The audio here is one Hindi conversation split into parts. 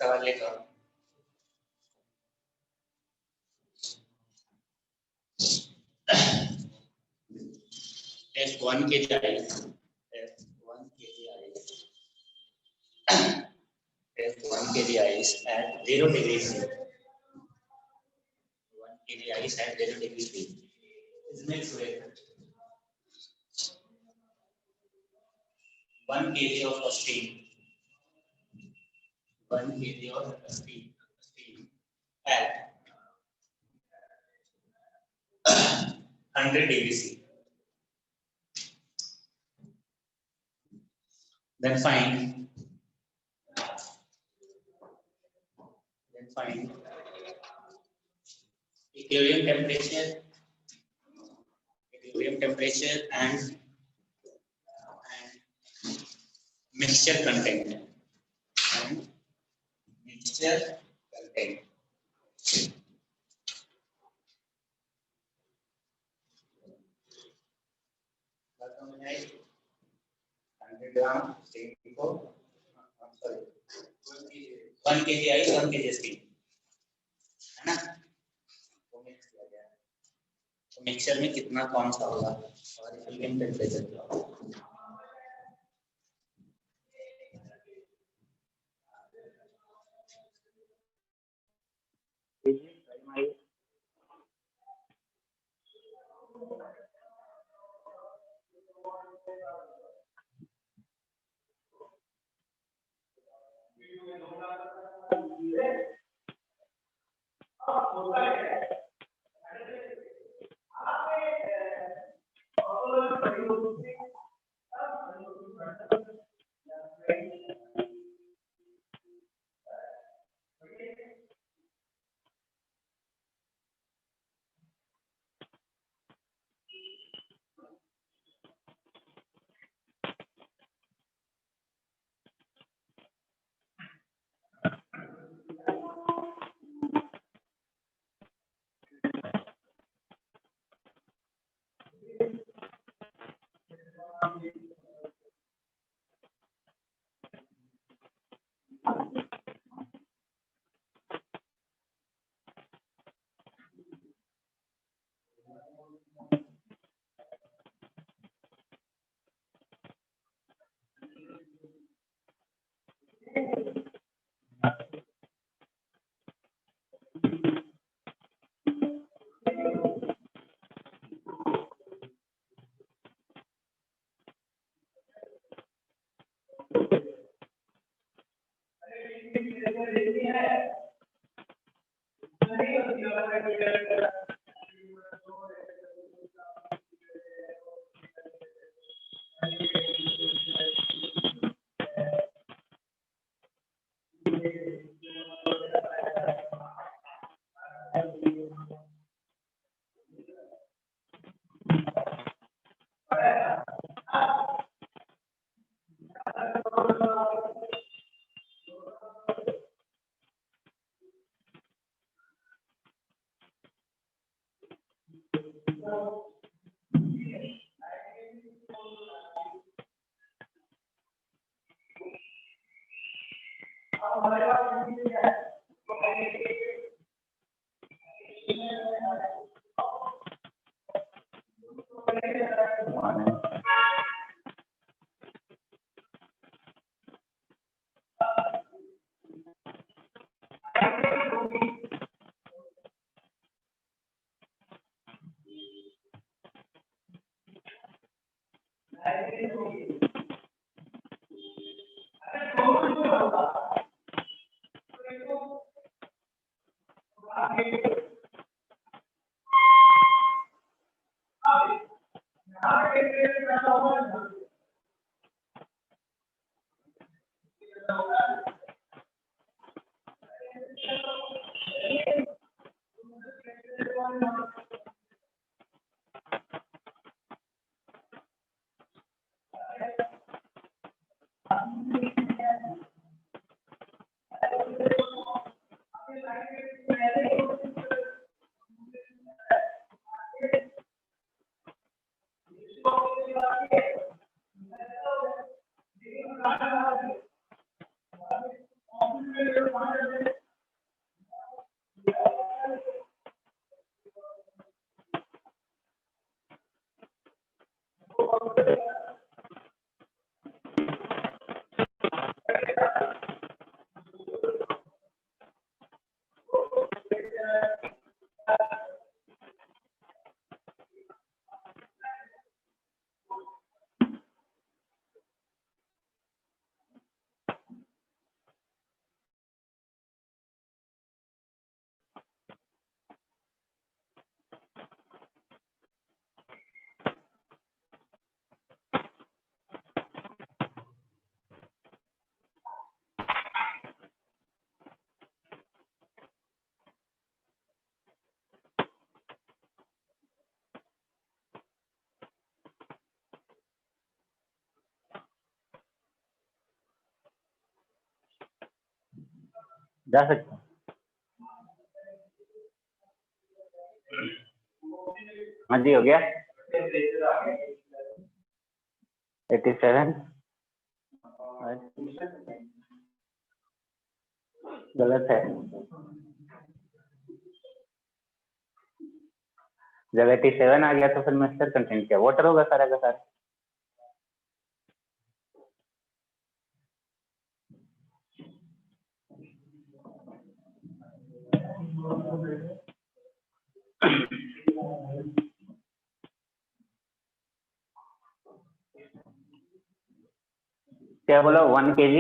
सवाल लेकर F1 kg ice, F1 kg ice, F1 kg ice at 0 degrees C. 1 kg ice at 0 degrees C is mixed with 1 kg of steam. 1 kg of steam at 100 degrees C. Then find equilibrium temperature and mixture content. बात समझ आई? 100 ग्राम steam को, sorry, 1 kg ice, 1 kg steam, है ना? वो मिक्स किया गया। तो मिक्सचर में कितना कौन सा होगा और इक्विलिब्रियम टेम्परेचर क्या होगा? जा सकते हैं। हाँ जी, हो गया 87। गलत है, जब 87 आ गया तो फिर मिक्सचर कंटेंट क्या वाटर होगा सारा का सारा। क्या बोला 1 kg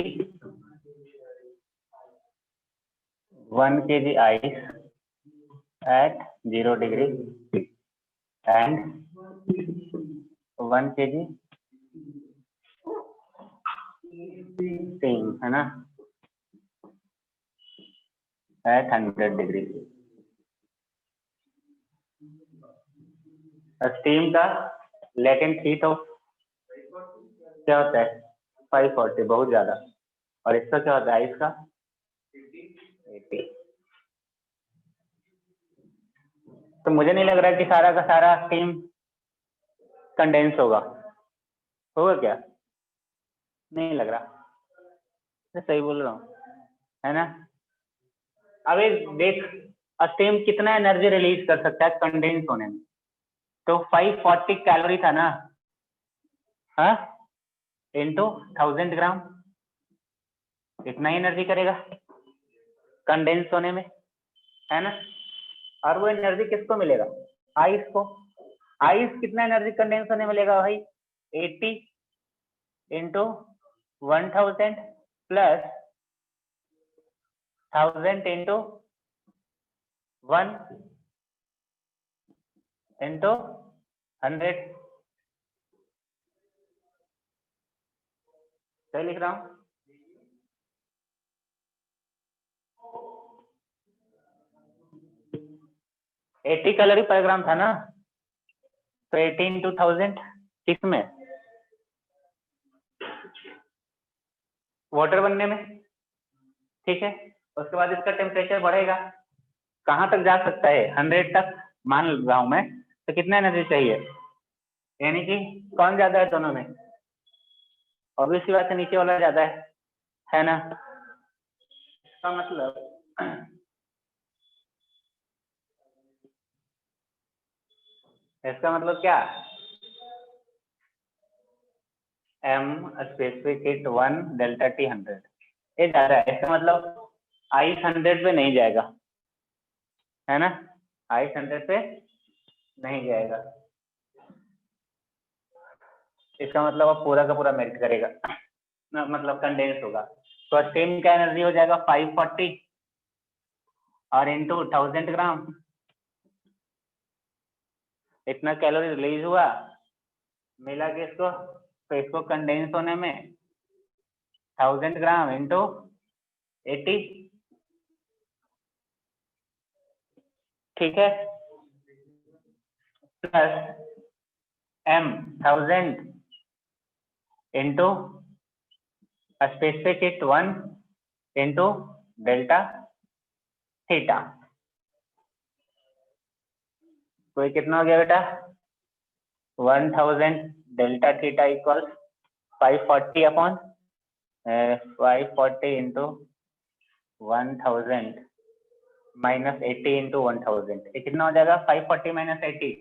1 kg ice at 0 degree and 1 kg steam है ना at 100 degree। स्टीम का लेटेंट हीट ऑफ क्या होता है 540, बहुत ज्यादा। और इसका क्या होता है आइस का 80। तो मुझे नहीं लग रहा कि सारा का सारा स्टीम कंडेंस होगा क्या? नहीं लग रहा, मैं सही बोल रहा हूँ है ना। अबे देख स्टीम कितना एनर्जी रिलीज कर सकता है कंडेंस होने में, तो 540 कैलोरी था ना, हाँ इंटू 1000 ग्राम, इतना ही एनर्जी करेगा कंडेंस होने में, है ना। और वो एनर्जी किसको मिलेगा आइस को। आइस कितना एनर्जी कंडेंस होने मिलेगा भाई 80 इंटू 1000 प्लस 1000 इंटू 1 इंटू 100। सही लिख रहा हूं? एट्टी कैलोरी पर ग्राम था ना, तो 80 इंटू 1000 किस में वाटर बनने में, ठीक है। उसके बाद इसका टेम्परेचर बढ़ेगा, कहाँ तक जा सकता है 100 तक मान रहा हूं मैं। तो कितना एनर्जी चाहिए, यानी कि कौन ज्यादा है दोनों में, ऑब्वियस सी बात है नीचे वाला ज्यादा है ना। इसका मतलब क्या, m specific heat 1 delta T 100 ये ज्यादा है। इसका मतलब आइस 100 पे नहीं जाएगा, है ना, आइस 100 पे नहीं जाएगा। इसका मतलब अब पूरा का पूरा मेल्ट करेगा मतलब कंडेंस होगा। तो स्टीम का एनर्जी हो जाएगा 540 और इंटू 1000 ग्राम, इतना कैलोरी रिलीज हुआ, मिला कि इसको, तो इसको कंडेंस होने में 1000 ग्राम इंटू 80, ठीक है, plus m 1000 into specific heat 1 into delta theta. तो ये कितना हो गया बेटा? 1000 delta theta equals 540 upon 540 into 1000 minus 80 into 1000। ये कितना हो जाएगा? 540 माइनस 80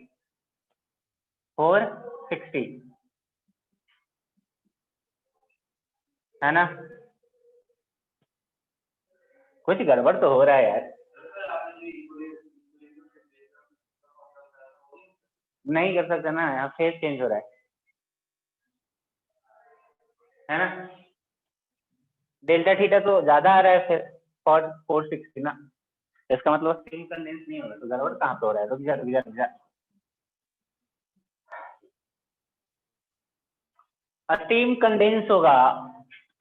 460, है ना? कुछ गड़बड़ तो हो रहा है यार। नहीं कर सकते ना, यहाँ फेज चेंज हो रहा है ना? डेल्टा थीटा तो ज्यादा आ रहा है फिर 460 ना, इसका मतलब स्टीम कंडेंस नहीं हो रहा, तो गड़बड़ कहाँ पे हो रहा है? रुक जा। स्टीम कंडेंस होगा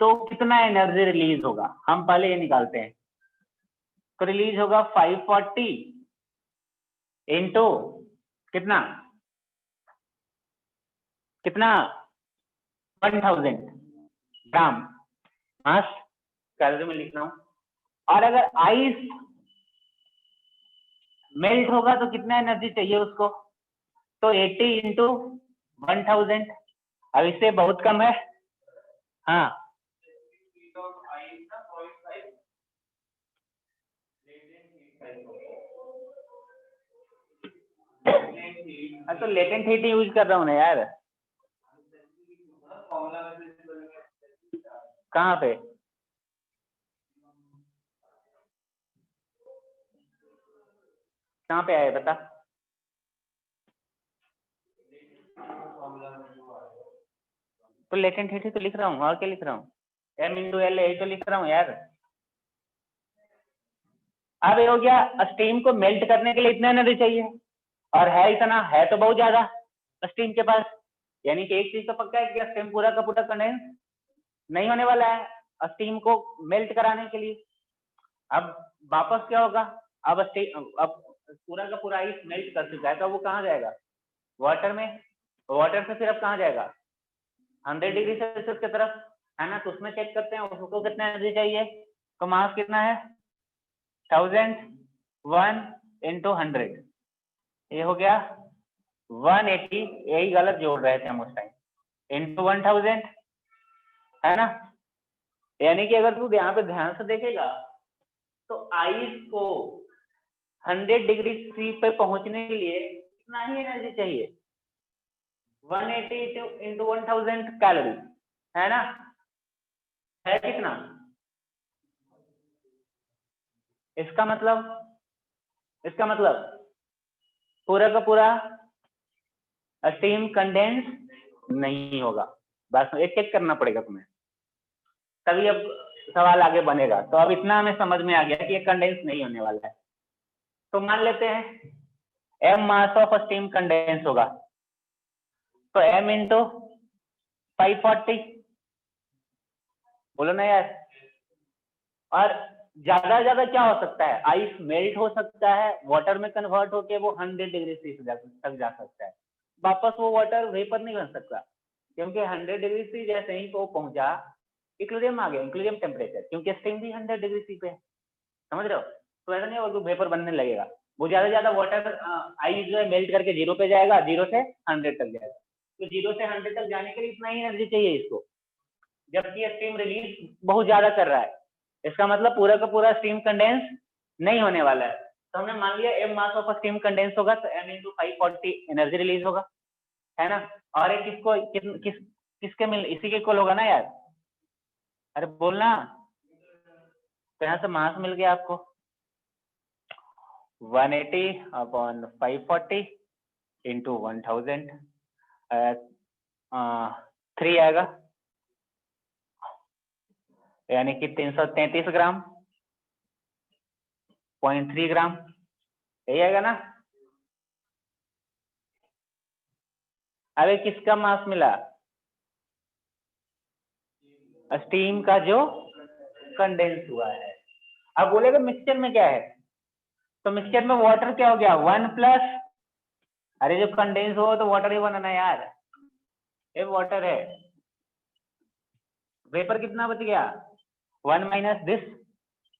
तो कितना एनर्जी रिलीज होगा, हम पहले ये निकालते हैं। तो रिलीज होगा 540 इंटू कितना 1000 ग्राम मास, कैलोरी में लिख रहा हूं। और अगर आइस मेल्ट होगा तो कितना एनर्जी चाहिए उसको? तो 80 इंटू 1000। अब इससे बहुत कम है। हाँ, तो लेटेंट हीट यूज कर रहा हूँ ना यार। कहाँ पे? कहाँ पे आया बता? तो लेटेंट हीट ही तो लिख रहा हूँ, और क्या लिख रहा हूँ? m इंटू एल यही तो लिख रहा हूँ यार। अब ये हो गया, स्टीम को मेल्ट करने के लिए इतना एनर्जी चाहिए, और है इतना, है तो बहुत ज्यादा स्टीम के पास। यानी कि एक चीज तो पक्का है कि स्टीम पूरा का पूरा कंडेंस नहीं होने वाला है स्टीम को मेल्ट कराने के लिए। अब वापस क्या होगा? अब पूरा का पूरा आइस मेल्ट कर चुका है, तो वो कहाँ जाएगा? वाटर में। वाटर से फिर अब कहाँ जाएगा? 100 डिग्री सेल्सियस की तरफ, है ना? तो उसमें चेक करते हैं उसको कितना एनर्जी चाहिए। तो मास कितना है? 1001 इंटू 100, ये हो गया 180। यही गलत जोड़ रहे थे हम उस टाइम, इंटू 1000, है ना? यानी कि अगर तू यहाँ पे ध्यान से देखेगा तो आइस को 100 डिग्री सी पे पहुंचने के लिए कितना ही एनर्जी चाहिए? 180 इंटू 1000 कैलोरी, है ना? है कितना? इसका मतलब पूरा का पूरा स्टीम कंडेंस नहीं होगा। बस ये चेक करना पड़ेगा तुम्हें, तभी अब सवाल आगे बनेगा। तो अब इतना हमें समझ में आ गया कि ये कंडेंस नहीं होने वाला है। तो मान लेते हैं m mass of steam condense होगा, तो m इंटू 540, बोलो ना यार। और ज्यादा ज्यादा क्या हो सकता है? आइस मेल्ट हो सकता है, वाटर में कन्वर्ट होके वो 100 डिग्री सी तक जा सकता है। वापस वो वाटर वेपर नहीं बन सकता, क्योंकि 100 डिग्री सी जैसे ही वो पहुंचा इक्विलिब्रियम आ गया, इक्विलिब्रियम टेम्परेचर, क्योंकि स्टीम भी 100 डिग्री सी पे है, समझ रहे हो? तो ऐसा नहीं होगा कि वेपर बनने लगेगा, वो ज्यादा वाटर आइस जो है मेल्ट करके 0 पे जाएगा, 0 से 100 तक जाएगा। तो 0 से 100 तक जाने के लिए इतना ही एनर्जी चाहिए इसको, जबकि स्टीम रिलीज बहुत ज्यादा कर रहा है। इसका मतलब पूरा का पूरा स्टीम कंडेंस नहीं होने वाला है। तो हमने मान लिया m mass of steam condense होगा, तो m इंटू 540 एनर्जी रिलीज होगा, है ना? और ये किसके मिल, इसी के इक्वल होगा ना यार? अरे बोलना। तो यहाँ से मास मिल गया आपको 180 अपॉन 540 इंटू 1000, 3 आएगा, यानी कि 333 ग्राम, 0.3 ग्राम, यही आएगा ना? अरे किसका मास मिला? स्टीम का जो कंडेंस हुआ है। अब बोलेगा मिक्सचर में क्या है? तो मिक्सचर में वाटर क्या हो गया? 1 प्लस, अरे जो कंडेंस हो तो वाटर ही बनाना यार, ये वाटर है, वेपर कितना बच गया 1 माइनस दिस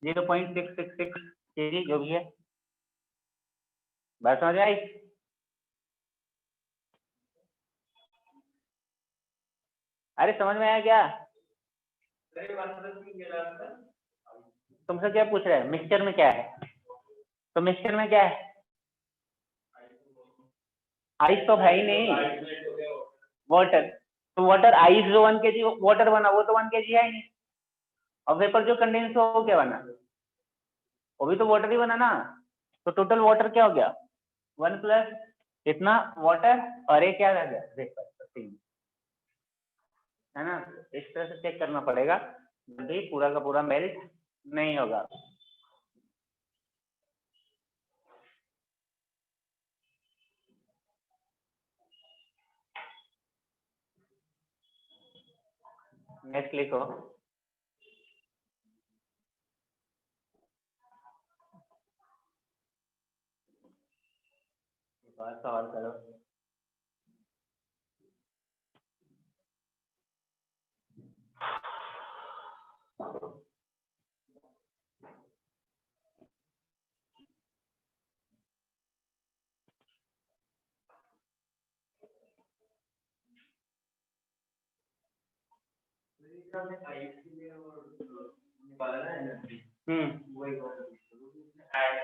0.666 kg जो भी है। बात समझ आई? अरे समझ में आया क्या? तुमसे क्या पूछ रहे हैं मिक्सचर में क्या है? तो मिक्सचर में क्या है? आइस तो है ही नहीं, वाटर। तो वाटर आइस जो 1 kg वाटर बना वो तो 1 kg है ही नहीं। और वेपर जो कंडेंस हो वो क्या बना? वो भी तो वाटर ही बना ना। तो टोटल वाटर क्या हो गया 1 प्लस इतना वाटर और एक क्या रह गया वेपर, है ना। इस तरह से चेक करना पड़ेगा जब भी पूरा का पूरा मेल्ट नहीं होगा। नेक्स्ट लिखो। सवाल करो।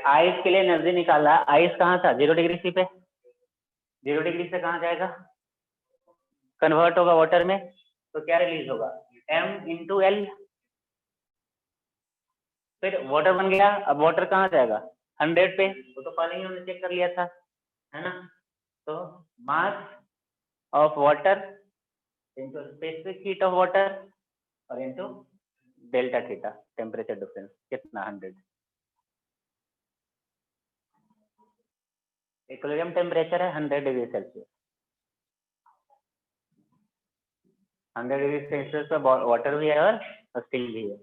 आइस के लिए एनर्जी निकाला। आइस कहाँ था 0 डिग्री सी पे। 0 डिग्री से कहाँ जाएगा कन्वर्ट होगा वाटर में। तो क्या रिलीज होगा m इंटू एल। फिर वाटर बन गया। अब वाटर कहाँ जाएगा 100 पे। वो तो पहले ही हमने चेक कर लिया था, है ना। तो mass of water into specific heat of water और into delta theta temperature difference कितना 100। इक्विलिब्रियम टेम्परेचर है 100 डिग्री सेल्सियस। 100 डिग्री सेल्सियस पे वाटर भी है और स्टील भी है।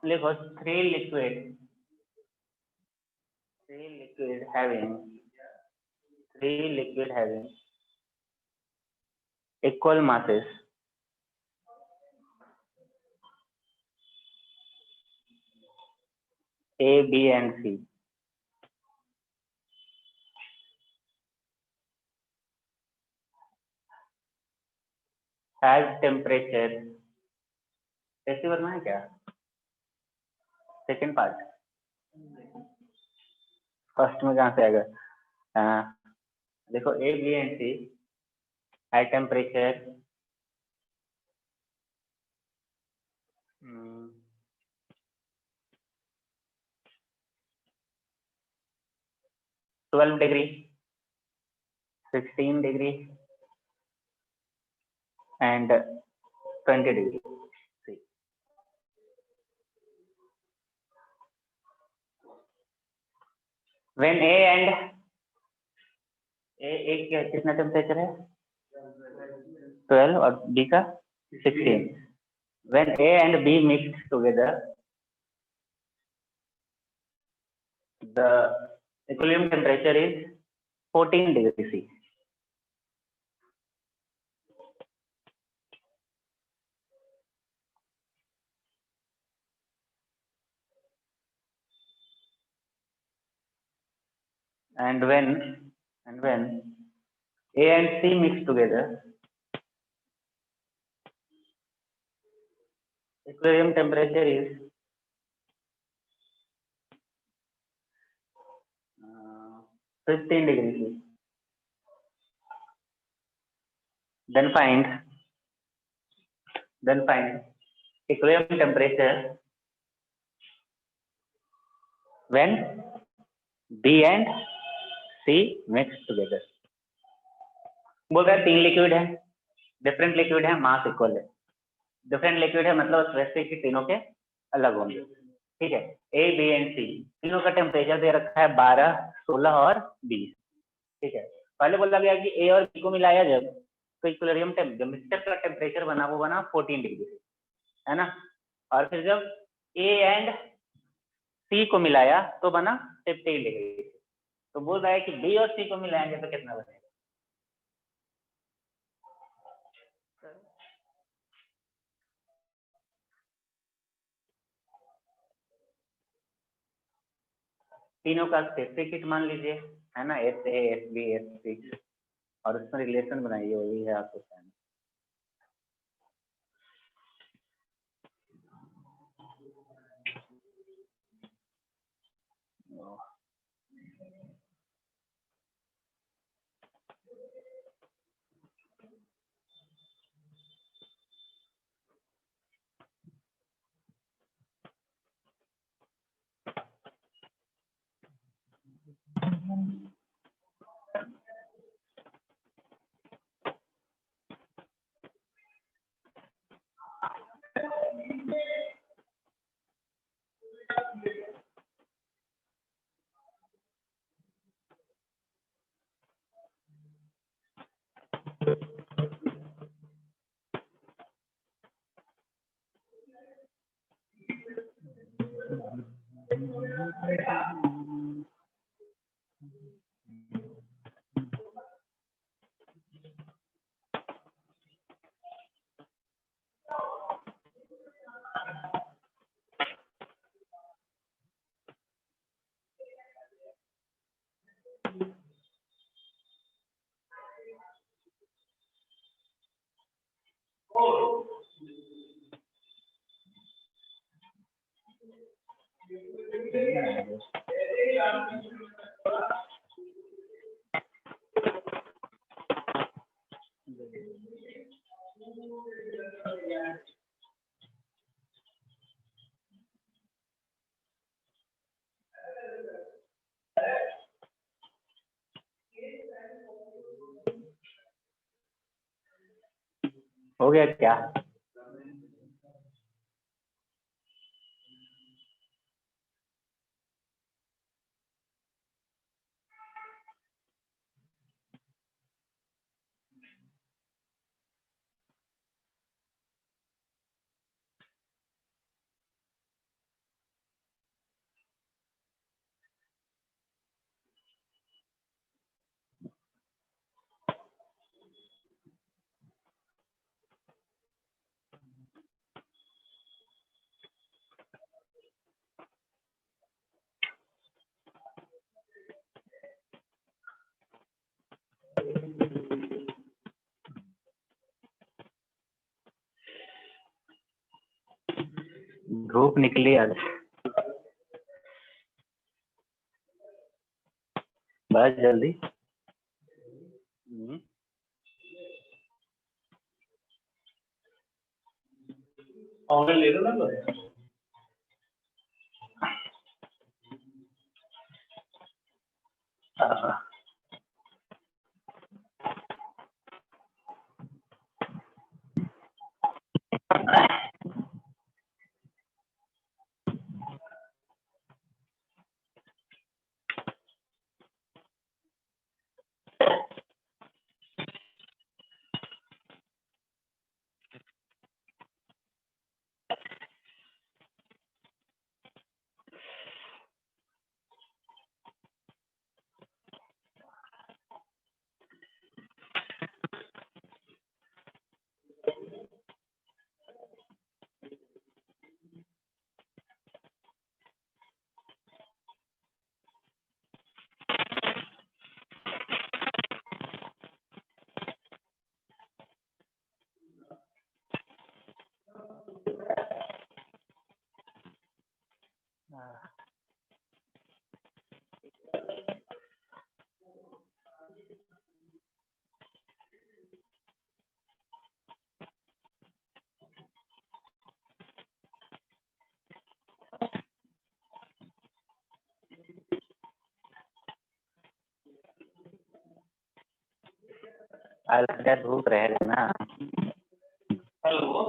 लिखो three liquid having equal masses A, B and C has temperature। ऐसे बनना है क्या सेकेंड पार्ट? फर्स्ट में कहाँ से आएगा? देखो A, B and C at temperature 12 degree 16 degree and 20 degree. When A and A कितना टेम्परेचर है 12 और B का 16। When A and B mixed together, the equilibrium temperature is 14 degrees C. And when A and C mix together, equilibrium temperature is 15 degrees C. Then find then find equilibrium temperature when B and C mix together. बोल रहा है 3 लिक्विड है, डिफरेंट लिक्विड है, मास इक्वल है, डिफरेंट लिक्विड है मतलब स्पेसिफिक तीनों के अलग होंगे, ठीक है। ए बी एंड सी तीनों का टेम्परेचर दे रखा है 12, 16 और 20, ठीक है। पहले बोला गया कि ए और बी को मिलाया जब तो इक्विलिब्रियम जब मिक्सचर का टेम्परेचर बना वो बना 14 डिग्री, है ना। और फिर जब ए एंड सी को मिलाया तो बना 15 डिग्री। तो बोल रहा है कि बी और सी को मिलाएंगे तो कितना बनेगा। तीनों का स्पेसिफिक हीट मान लीजिए, है ना, S A S B S C, और उसमें रिलेशन बनाइए, वही है आपको कहना। हो गया क्या? धूप निकली आज, बस जल्दी। ऑनलाइन ले लो ना। हल्का धूप रहेगा ना। हेलो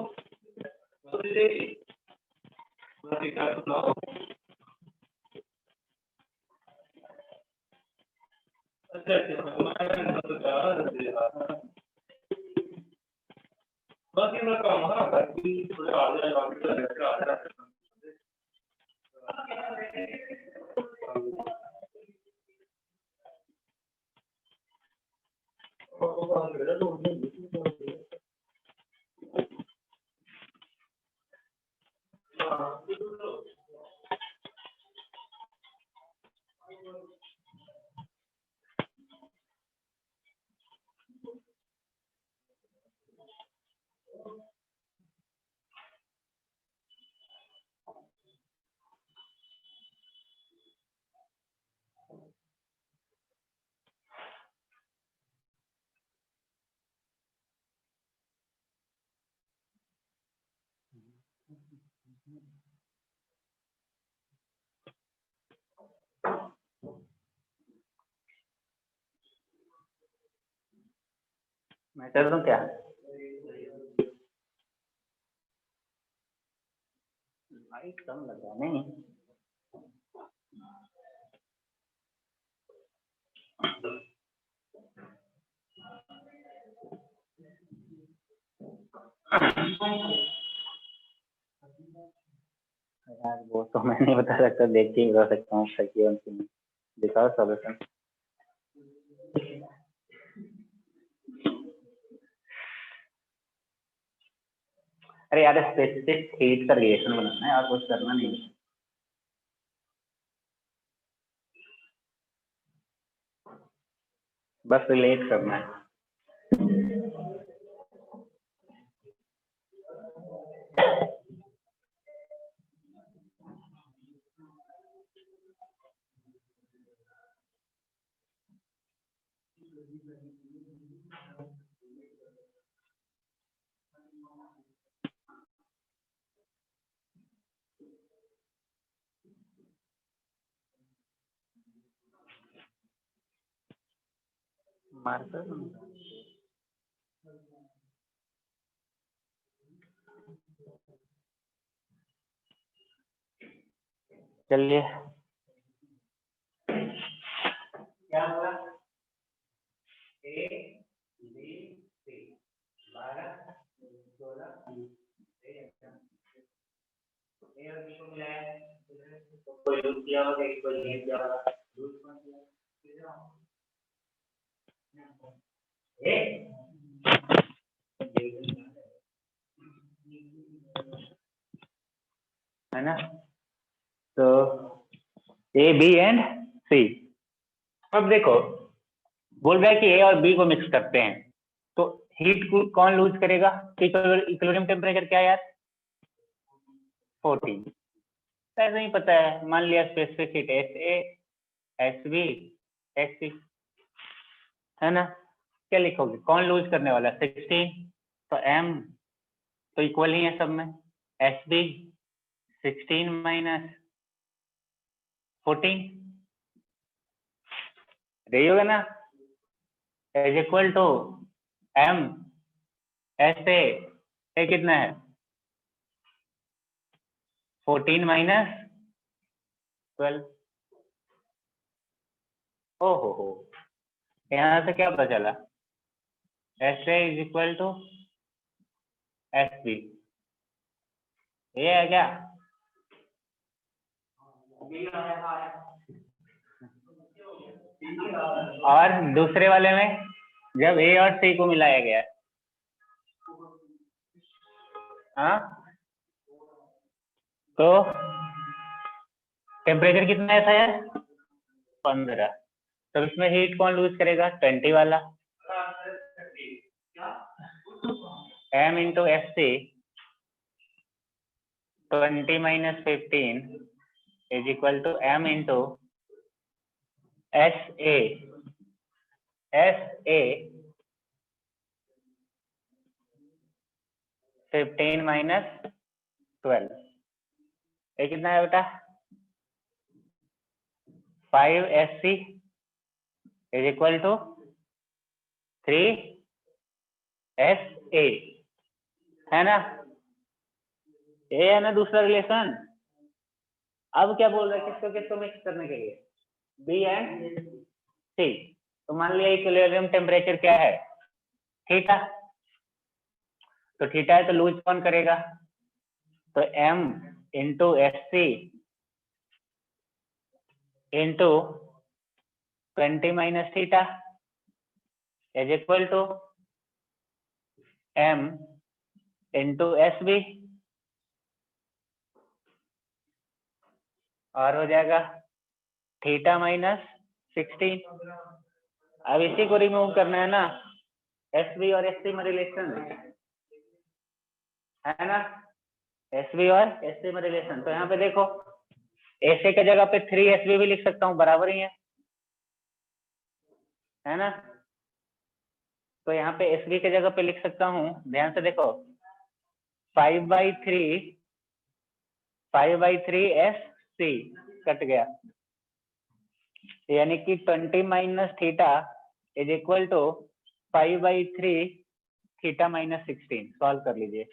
मैं कर दूं क्या? लाइट कम लगा नहीं। यार वो तो मैं नहीं बता सकता, देख के ही बता सकता हूँ सही है उनकी। दिखाओ सॉल्यूशन। अरे यार स्पेसिफिक हीट का रिएक्शन बनाना है और कुछ करना नहीं है। बस रिलेट करना है। मार्कर चलिए क्या हुआ? ए बी सी 12 16 ए और बी को मिलाया, कोई यूज किया होगा, कोई नहीं किया होगा। यूज कौन किया? ए है ना? तो ए बी एंड सी। अब देखो बोल रहा है कि ए और बी को मिक्स करते हैं, तो हीट कौन लूज करेगा? इक्विलिब्रियम टेम्परेचर क्या है यार? 14। ऐसे ही पता है, मान लिया specific heat S A S B S C, है ना? क्या लिखोगे? कौन लूज करने वाला? 16, तो एम तो इक्वल ही है सब में। एस बी 16 माइनस 14 रही होगा ना, is equal to M S A कितना है? 14 माइनस 12। हो यहाँ से क्या पता चला? S A is equal to S B, ये है क्या? और दूसरे वाले में जब ए और सी को मिलाया गया, हाँ, तो टेम्परेचर कितना है था यार? 15। तो इसमें हीट कौन लूज करेगा? 20 वाला। m into F C 20 minus 15 is equal to m into S A 15 minus 12। ये कितना है बेटा? 5 SC is equal to 3 S A, है ना, ए है ना दूसरा रिलेशन। अब क्या बोल रहे हैं, किसको किसको मिक्स करने के लिए, बी एंड सी। तो मान लिया इक्विलिब्रियम टेम्परेचर क्या है, थीटा। तो थीटा है तो लूज कौन करेगा, तो m into S C into 20 minus theta is equal to m into S B, और हो जाएगा थीटा माइनस 16। अब इसी को रिमूव करना है ना, एस बी और एस सी में रिलेशन है ना, एस बी और एस सी में रिलेशन। तो यहाँ पे देखो, एस ए के जगह पे 3SB भी लिख सकता हूँ, बराबर ही है ना। तो यहाँ पे एस बी के जगह पे लिख सकता हूँ, ध्यान से देखो, 5/3 एस सी कट गया, यानी कि 20 minus theta is equal to 5/3 theta minus 16। Solve कर लीजिए।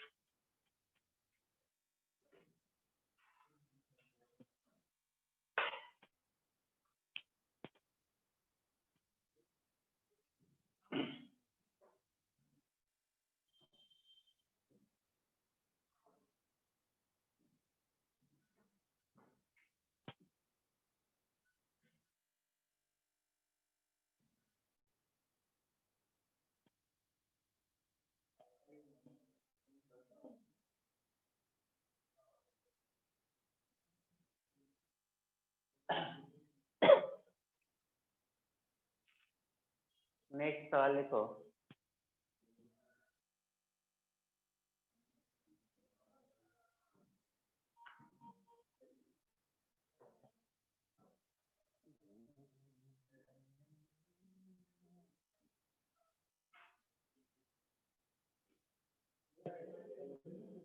नेक्स्ट सवाल लिखो।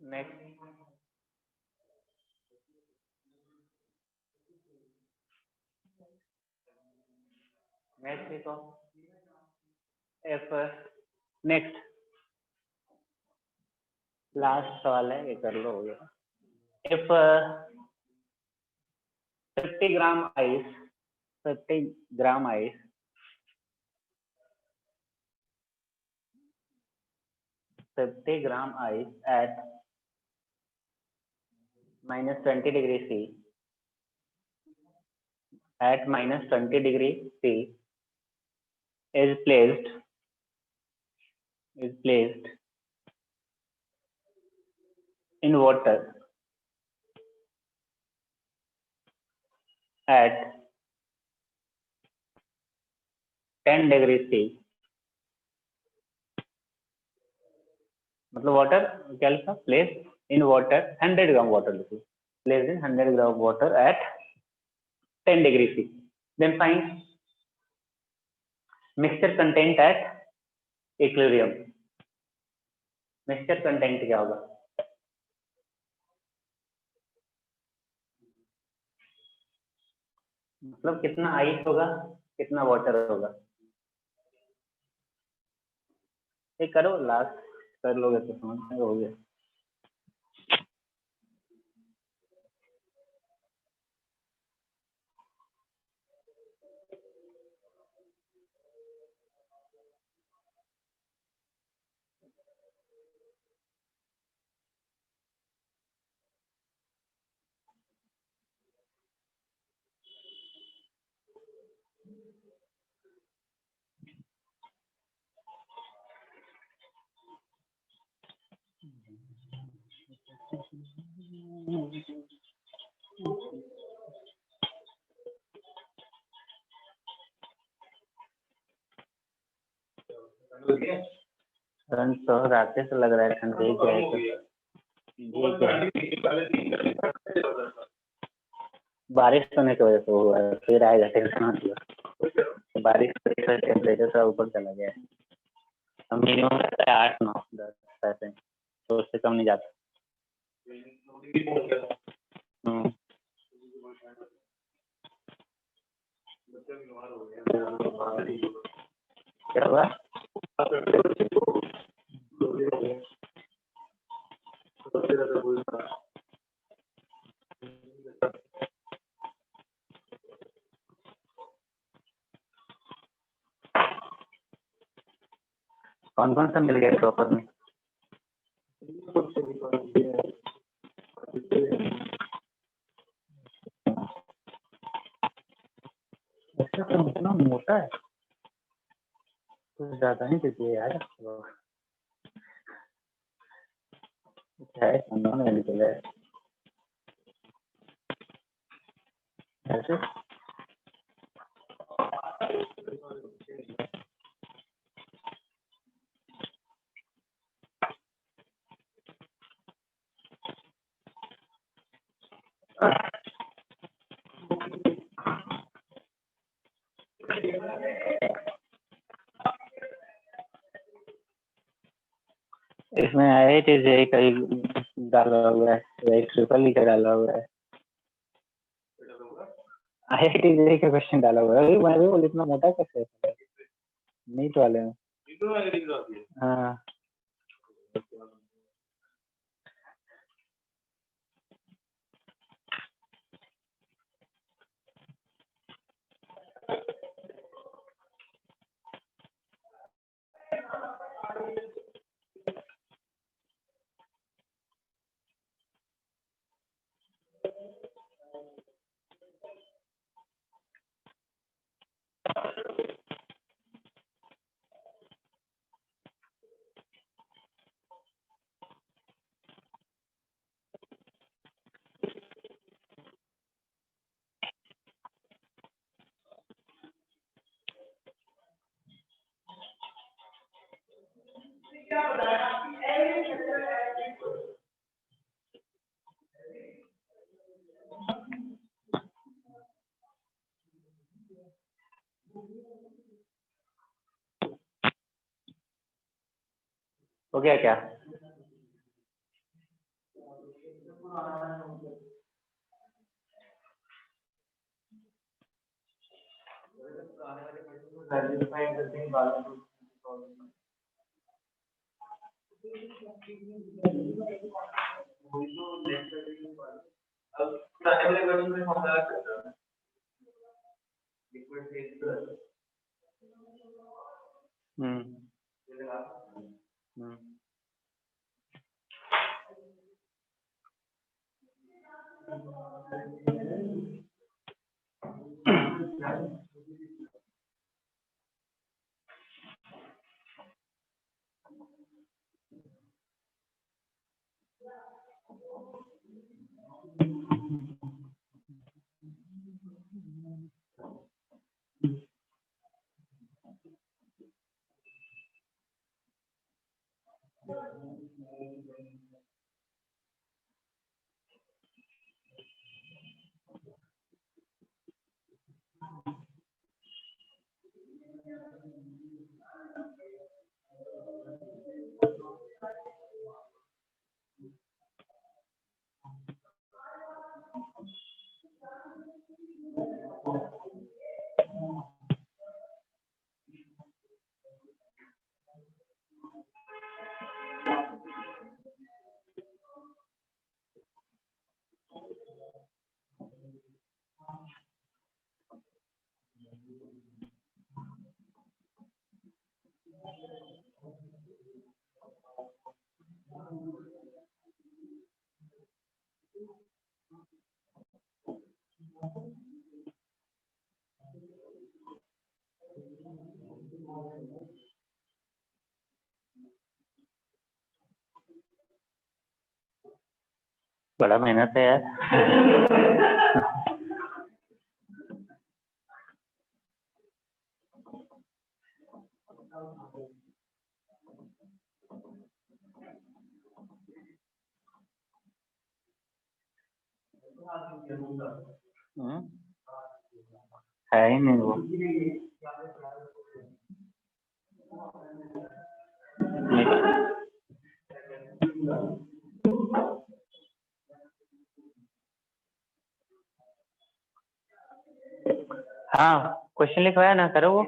नेक्स्ट नेक्स्ट लिखो। नेक्स्ट लास्ट सवाल है, ये कर लो, हो गया। If 50 gram ice 50 gram ice at -20 degree C at -20 degree C is placed in water at 10 degree C, मतलब वाटर क्या लिखा, place in water 100 gram water लिखो, place in 100 gram water at 10 degree C, then find mixture content at equilibrium। Mixture content क्या होगा, मतलब कितना आइस होगा कितना वाटर होगा। ये करो, लास्ट कर लोगे तो समझ में हो गया। ठंड तो रात से लग रहा है, ठंड भीग रहे बारिश होने की वजह से हुआ है, फिर आएगा टेंशन। बारिश से टेम्परेचर थोड़ा ऊपर चला गया है, अब मिनिमम रहता है 8, 9, 10 ऐसे, तो उससे कम नहीं जाता। क्या हुआ, कौन कौन सा मिल गया प्रॉपर में? अच्छा तो इतना मोटा है, कुछ ज्यादा नहीं देती है यार। क्या है सामान में निकला है ऐसे। इसमें IIT-JEE का ही डाला हुआ है, ट्रिपल का डाला हुआ है। IIT-JEE का क्वेश्चन डाला हुआ है। मैं भी बोल इतना मोटा कैसे है नीट वाले में। हाँ हो गया क्या? हम्म हम्म बड़ा मेहनत है यार। हम्म, है ही नहीं वो। हाँ क्वेश्चन लिखवाया ना, करो वो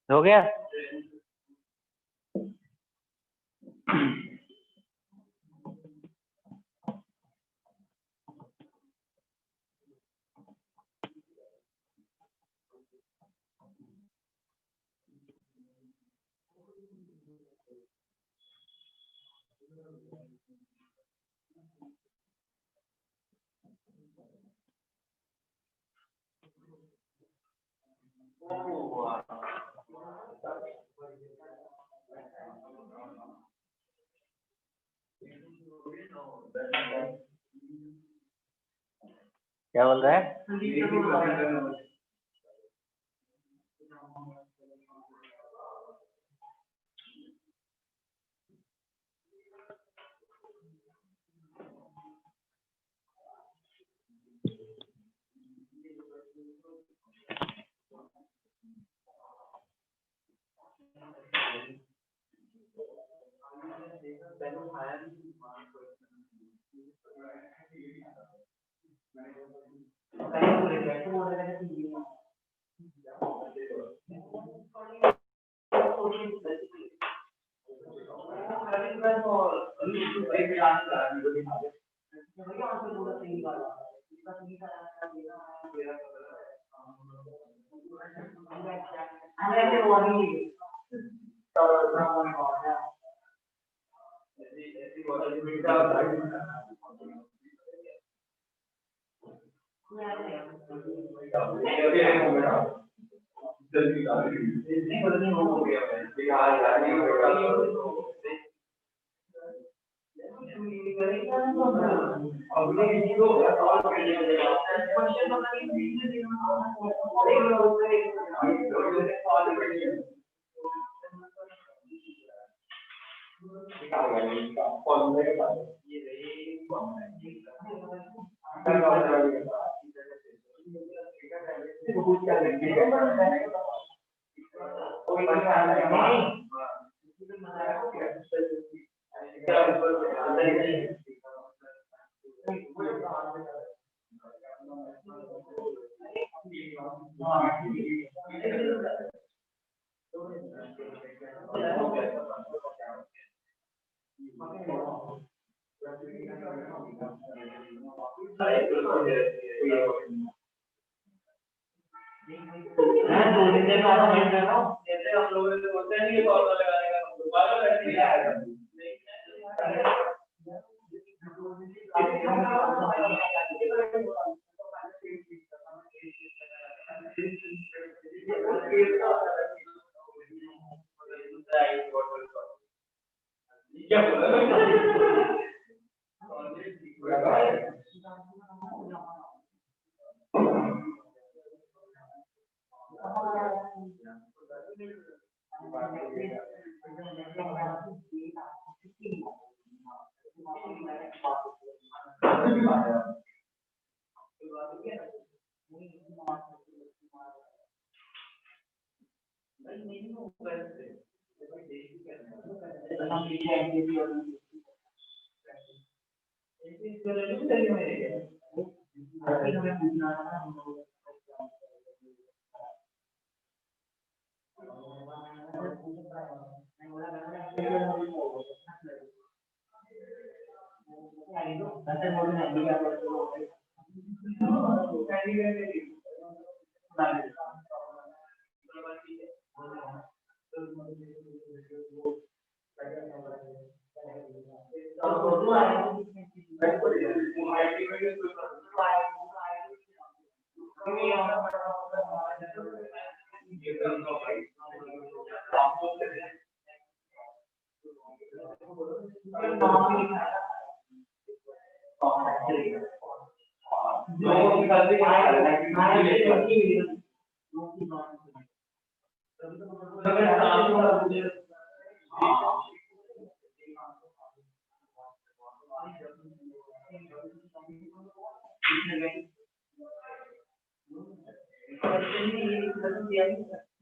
हो गया। क्या बोल रहा है?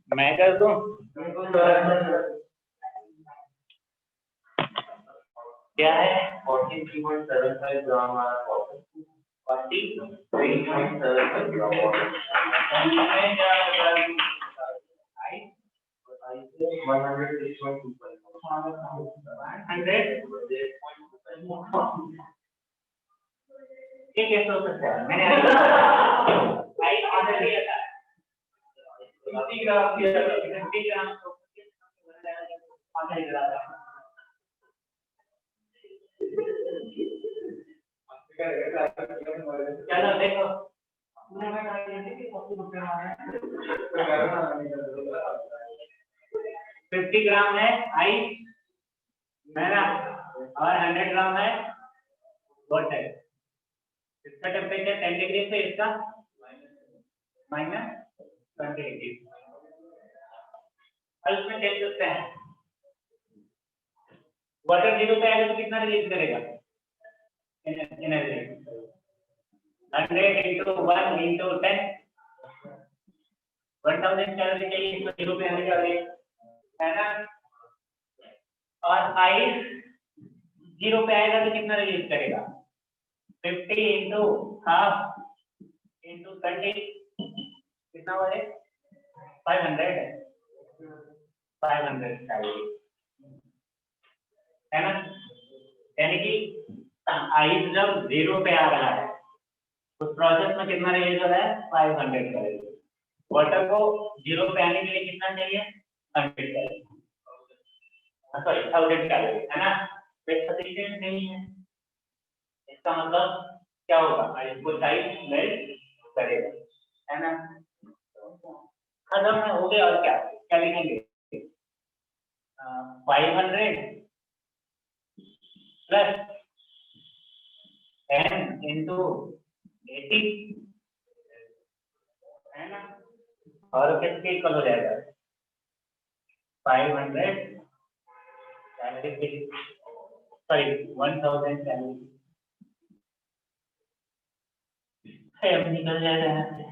मैं कर दूं? क्या है 43.75 ग्राम 43.75 ग्राम वाटर 100 ये कैसे हो सकता है? मैंने ऑर्डर किया था 50 ग्राम आधा ग्राम चलो देखो 50 ग्राम है आइस है ना, और 100 ग्राम है वाटर। इसका टेम्परेचर 10 डिग्री से इसका -20 डिग्री। अब इसमें देख सकते हैं वाटर 0 पे आएगा तो कितना रिलीज करेगा एनर्जी? 100 into 1 into 10 1000 कैलोरी चाहिए इसको 0 पे आने के लिए, है ना। और आइस 0 पे आएगा तो कितना रिलीज करेगा? 50 into हाफ into 20 कितना हुआ है? 500 कैलोरी, है ना। यानी कि आइस जब 0 पे आ रहा है उस प्रोसेस में कितना रिलीज हो रहा है? 500 कैलोरी। वाटर को 0 पे आने के लिए कितना चाहिए? 100 कैलोरी, सॉरी 1000 कैलोरी, है ना। सफिशिएंट नहीं है, इसका मतलब क्या होगा? आइस को साइज मेल्ट करेगा, है ना। खत्म हो गया। और क्या क्या लिखेंगे? 500 प्लस 10 into 80, है ना। और किसके इक्वल हो जाएगा? 500 कैलोरी, सॉरी 1000 कैलोरी। अब निकल जाएगा यहाँ से।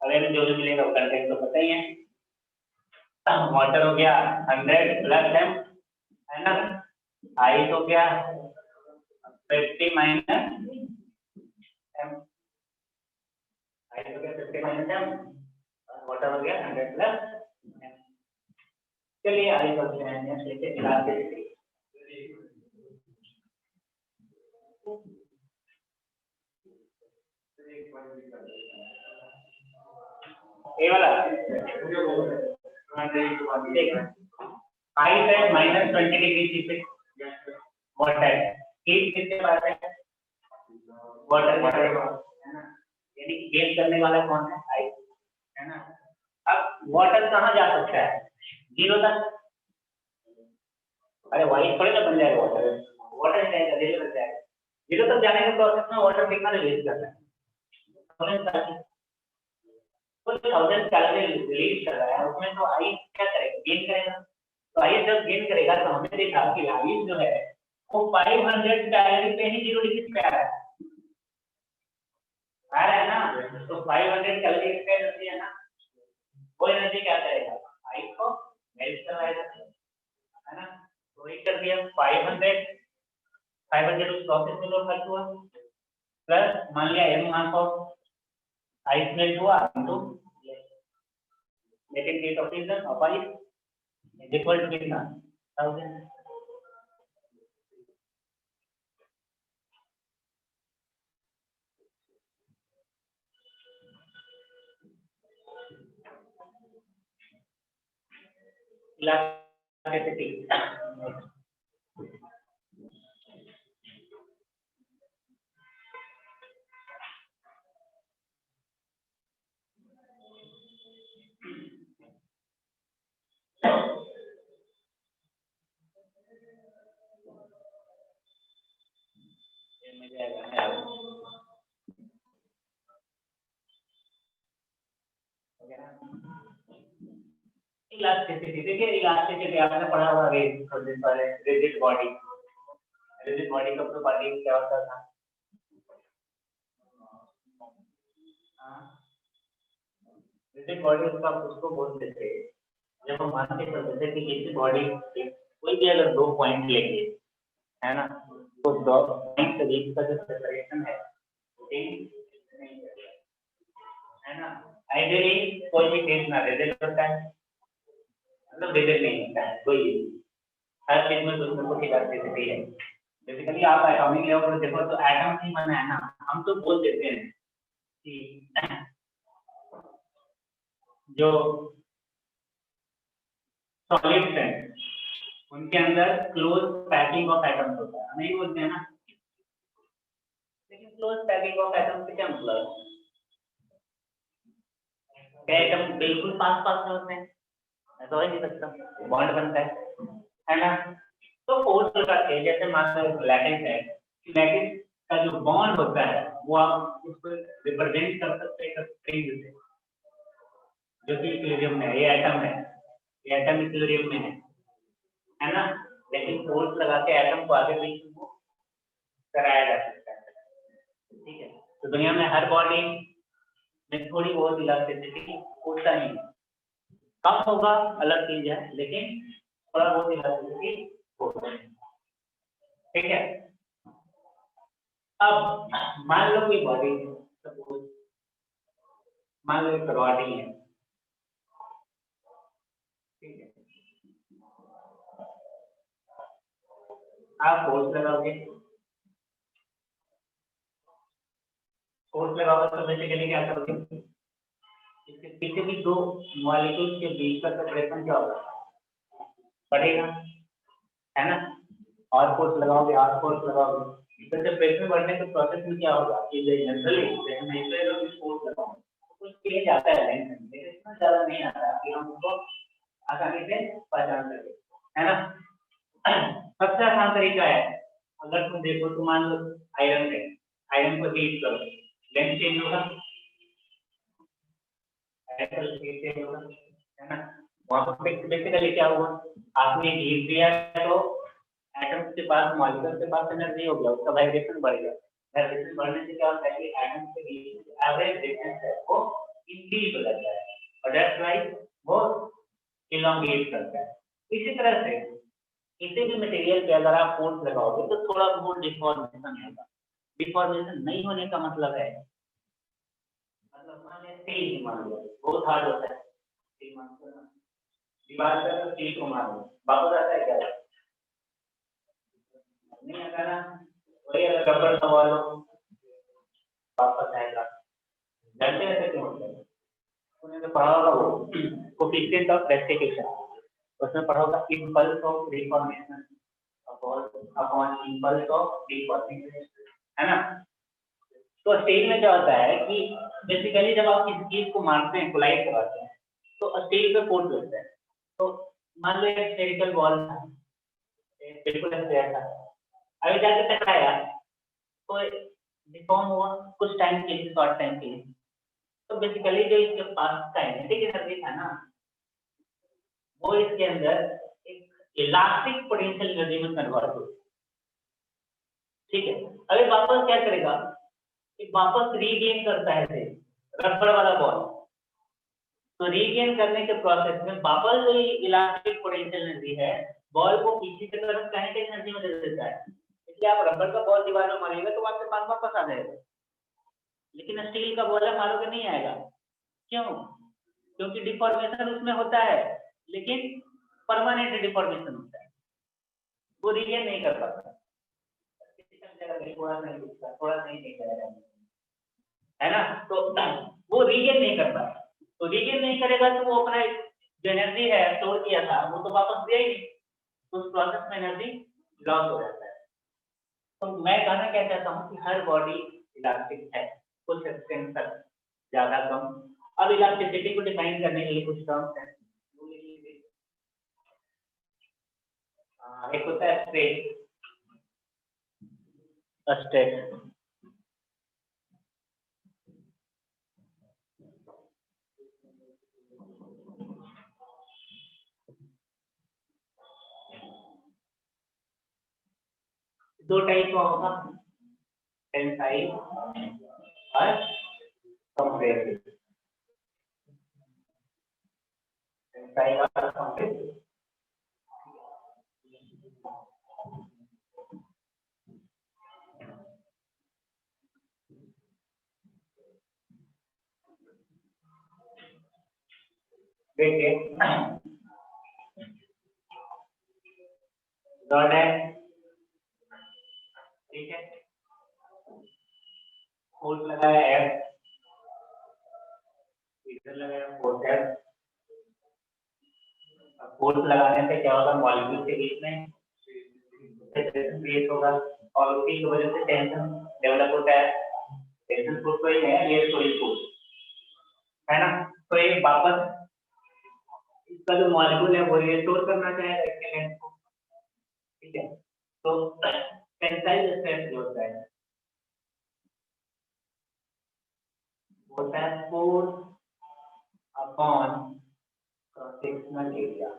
अगर जो भी मिलेगा वो कंटेंट तो पता ही है। वाटर हो गया 100 प्लस m, है ना। आइस हो गया 50 माइनस m, आइस हो गया 50 माइनस m, वाटर हो गया 100 प्लस m। चलिए आइस और m लेके इलास्टिसिटी। ये वाला आइस है -20 डिग्री सी पे, वाटर है हीट किसके पास है? वाटर वाटर, है ना। यानी कि गेन करने वाला कौन है? आइस, है ना। अब वाटर कहाँ जा सकता है? 0 तक। अरे वाइट थोड़ी ना बन जाएगा वाटर, वाटर जाएगा 0 तक जाएगा। 0 तक जाने के प्रोसेस में वाटर कितना रिलीज करता है? 1000 कैलोरी रिलीज कर रहा है, उसमें तो आइस क्या करेगा? गेन करेगा। तो आइस जब गेन करेगा तो हमने देखा कि आइस जो है वो 500 कैलोरी पे ही 0 डिग्री पे आ रहा है ना। तो 500 कैलोरी पे एनर्जी है ना, वो एनर्जी क्या करेगा? आइस को मेल्ट करवाएगा, है ना। तो ये कर दिया 500 उस प्रोसेस में लोड खर्च हुआ, प्लस मान लिया m mass of ice melt हुआ इनटू लेकिन rate of frozen of ice is equal to कितना? 1000। इलास्टिसिटी इलास्टिसिटी देखिए, इलास्टिसिटी आपने पढ़ा होगा रिजिड बॉडी। रिजिड बॉडी का प्रोपर्टी क्या होता था? रिजिड बॉडी उसको बोलते थे जब हम मान के चलते थे कि किसी बॉडी कोई भी अगर 2 पॉइंट लेंगे, है ना, तो 2 पॉइंट के बीच का जो सेपरेशन है है ना। आइडियली कोई भी केस ना रिजिड होता है, मतलब रिजिड नहीं होता है कोई, हर चीज में कुछ ना कुछ इलास्टिसिटी है। बेसिकली आप एटॉमिक लेवल पर देखो तो एटम ही बना है ना, हम तो बोल देते हैं कि जो सॉलिड्स हैं उनके अंदर क्लोज पैकिंग ऑफ एटम्स होता है, हम यही बोलते हैं ना। लेकिन क्लोज पैकिंग ऑफ एटम्स से क्या मतलब है? क्या एटम बिल्कुल पास पास में होते हैं? ऐसा हो ही नहीं सकता, बॉन्ड बनता है ना। तो फोर्स लगा के, जैसे मान लो लैटिस है, लैटिस का जो बॉन्ड होता है वो आप उसको रिप्रेजेंट कर सकते हैं स्ट्रिंग से, जो कि इक्विलिब्रियम में है। ये एटम है, ये एटम इक्विलिब्रियम में है ना। लेकिन फोर्स लगा के एटम को आगे पीछे को कराया जा सकता है, ठीक है। तो दुनिया में हर बॉडी में थोड़ी बहुत इलास्टिसिटी होता ही है, कम होगा अलग चीज है, लेकिन थोड़ा बहुत इलास्टिसिटी होता है, ठीक है। अब मान लो कोई बॉडी है, सपोज मान लो एक रॉडी है, ठीक है। आप फोर्स लगाओगे, फोर्स लगाओगे तो बेसिकली क्या करोगे, इसके पीछे भी दो मॉलिक्यूल्स के बीच का सेपरेशन क्या होगा, बढ़ेगा, है ना। और फोर्स लगाओगे, और फोर्स लगाओगे, तो सेपरेशन बढ़ने के प्रोसेस में क्या होगा कि जनरली फोर्स लगाओगे तो कुछ चेंज आता है लेंथ में, लेकिन इतना ज्यादा नहीं आता कि हम उसको आसानी से पहचान सके, है ना। सबसे आसान तरीका है, अगर तुम देखो तो मान लो आयरन है, आयरन को हीट करो, लेंथ चेंज होगा, है ना। वहां पर बेसिकली क्या हुआ, आपने हीट दिया तो एटम्स के पास, मॉलिक्यूल के पास एनर्जी हो गया, उसका वाइब्रेशन बढ़ गया। वाइब्रेशन बढ़ने से क्या होता है कि एटम्स के बीच एवरेज डिस्टेंस है वो इंक्रीज हो जाता है, और दैट्स व्हाई वो इलोंगेट करता है। इसी तरह से किसी भी मटेरियल पे अगर आप फोर्स लगाओगे तो थोड़ा बहुत डिफॉर्मेशन होगा। डिफॉर्मेशन नहीं होने का मतलब है, मतलब मान लीजिए स्टील, मान लो बहुत हार्ड होता है स्टील, मान लो दीवार पर स्टील को मारो, वापस आता है क्या? नहीं आता ना। वही अगर रबर दबा लो वापस आएगा। जानते हैं ऐसे क्यों होता है? उन्होंने तो पढ़ा होगा वो कोएफिशिएंट ऑफ रेस्टिफिकेशन, उसमें पढ़ा होगा impulse of reformation upon impulse of deformation, है ना। तो स्टील में क्या होता है कि बेसिकली जब आप किसी चीज को मारते हैं, कोलाइड कराते हैं, तो स्टील पे फोर्स लगता है। तो मान लो एक स्फेरिकल बॉल था, बिल्कुल ऐसे था, अभी जाके टकराया तो डिफॉर्म हुआ कुछ टाइम के लिए, शॉर्ट टाइम के लिए। तो बेसिकली जो इसके पास काइनेटिक एनर्जी था ना, वो इसके अंदर एक इलास्टिक पोटेंशियल एनर्जी में कन्वर्ट हो, ठीक है। अभी वापस क्या करेगा कि वापस रीगेन करता है रबड़ वाला बॉल, तो रीगेन करने के प्रोसेस में वापस जो इलास्टिक पोटेंशियल एनर्जी है बॉल को पीछे की तरफ काइनेटिक एनर्जी में दे देता है। इसलिए आप रबड़ का बॉल दीवार में मारेंगे तो आपके पास वापस आ जाएगा, लेकिन स्टील का बॉल मारोगे नहीं आएगा। क्यों? क्योंकि डिफॉर्मेशन उसमें होता है, लेकिन परमानेंट डिफॉर्मेशन होता है, वो रीगेन नहीं कर पाता, थोड़ा नहीं करेगा, है ना। तो वो रीगेन नहीं कर पाता, तो रीगेन नहीं करेगा तो वो अपना जो एनर्जी है स्टोर किया था वो तो वापस दिया ही नहीं, तो उस प्रोसेस में एनर्जी लॉस हो जाता है। तो मैं कहना क्या चाहता हूँ कि हर बॉडी इलास्टिक है कुछ एक्सटेंट तक, ज्यादा कम। अब इलास्टिसिटी को डिफाइन करने के लिए कुछ टर्म्स हैं, एक होता है स्ट्रेस, स्ट्रेस, दो टाइप का होगा, टेंसाइल और कंप्रेसिव। टेंसाइल और कंप्रेसिव, देखिए रॉड है, ठीक है, फोर्स लगाया एफ, इधर लगाया फोर्स एफ, फोर्स लगाने से क्या होगा, मॉलिक्यूल के बीच में क्रिएट होगा और उसकी वजह से टेंशन डेवलप होता है। टेंशन फोर्स तो ही है, ये स्टोरिंग फोर्स है ना। तो ये वापस इसका जो मॉलिक्यूल है वो ये स्टोर करना चाहेगा इसके लेंथ को, ठीक है। तो टेंसाइल स्ट्रेस जो होता है वो है force upon cross sectional area.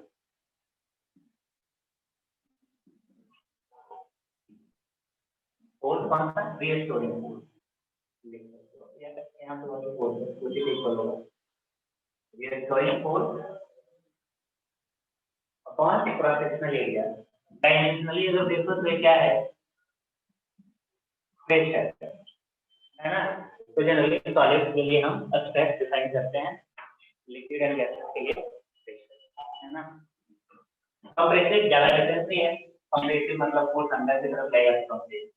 Force कौन सा, रीस्टोरिंग फोर्स लिख सकते हो, यहाँ पे वाली फोर्स कुछ ही इक्वल होगा restoring force upon cross sectional area. Dimensionally अगर देखो तो ये क्या है, प्रेशर है ना। तो जनरली सॉलिड के लिए हम स्ट्रेस डिफाइन करते हैं, लिक्विड एंड गैसेस के लिए प्रेशर है ना। कंप्रेसिव ज्यादा डिफरेंस नहीं है, कंप्रेसिव मतलब फोर्स अंदर की तरफ जाएगा, कंप्रेस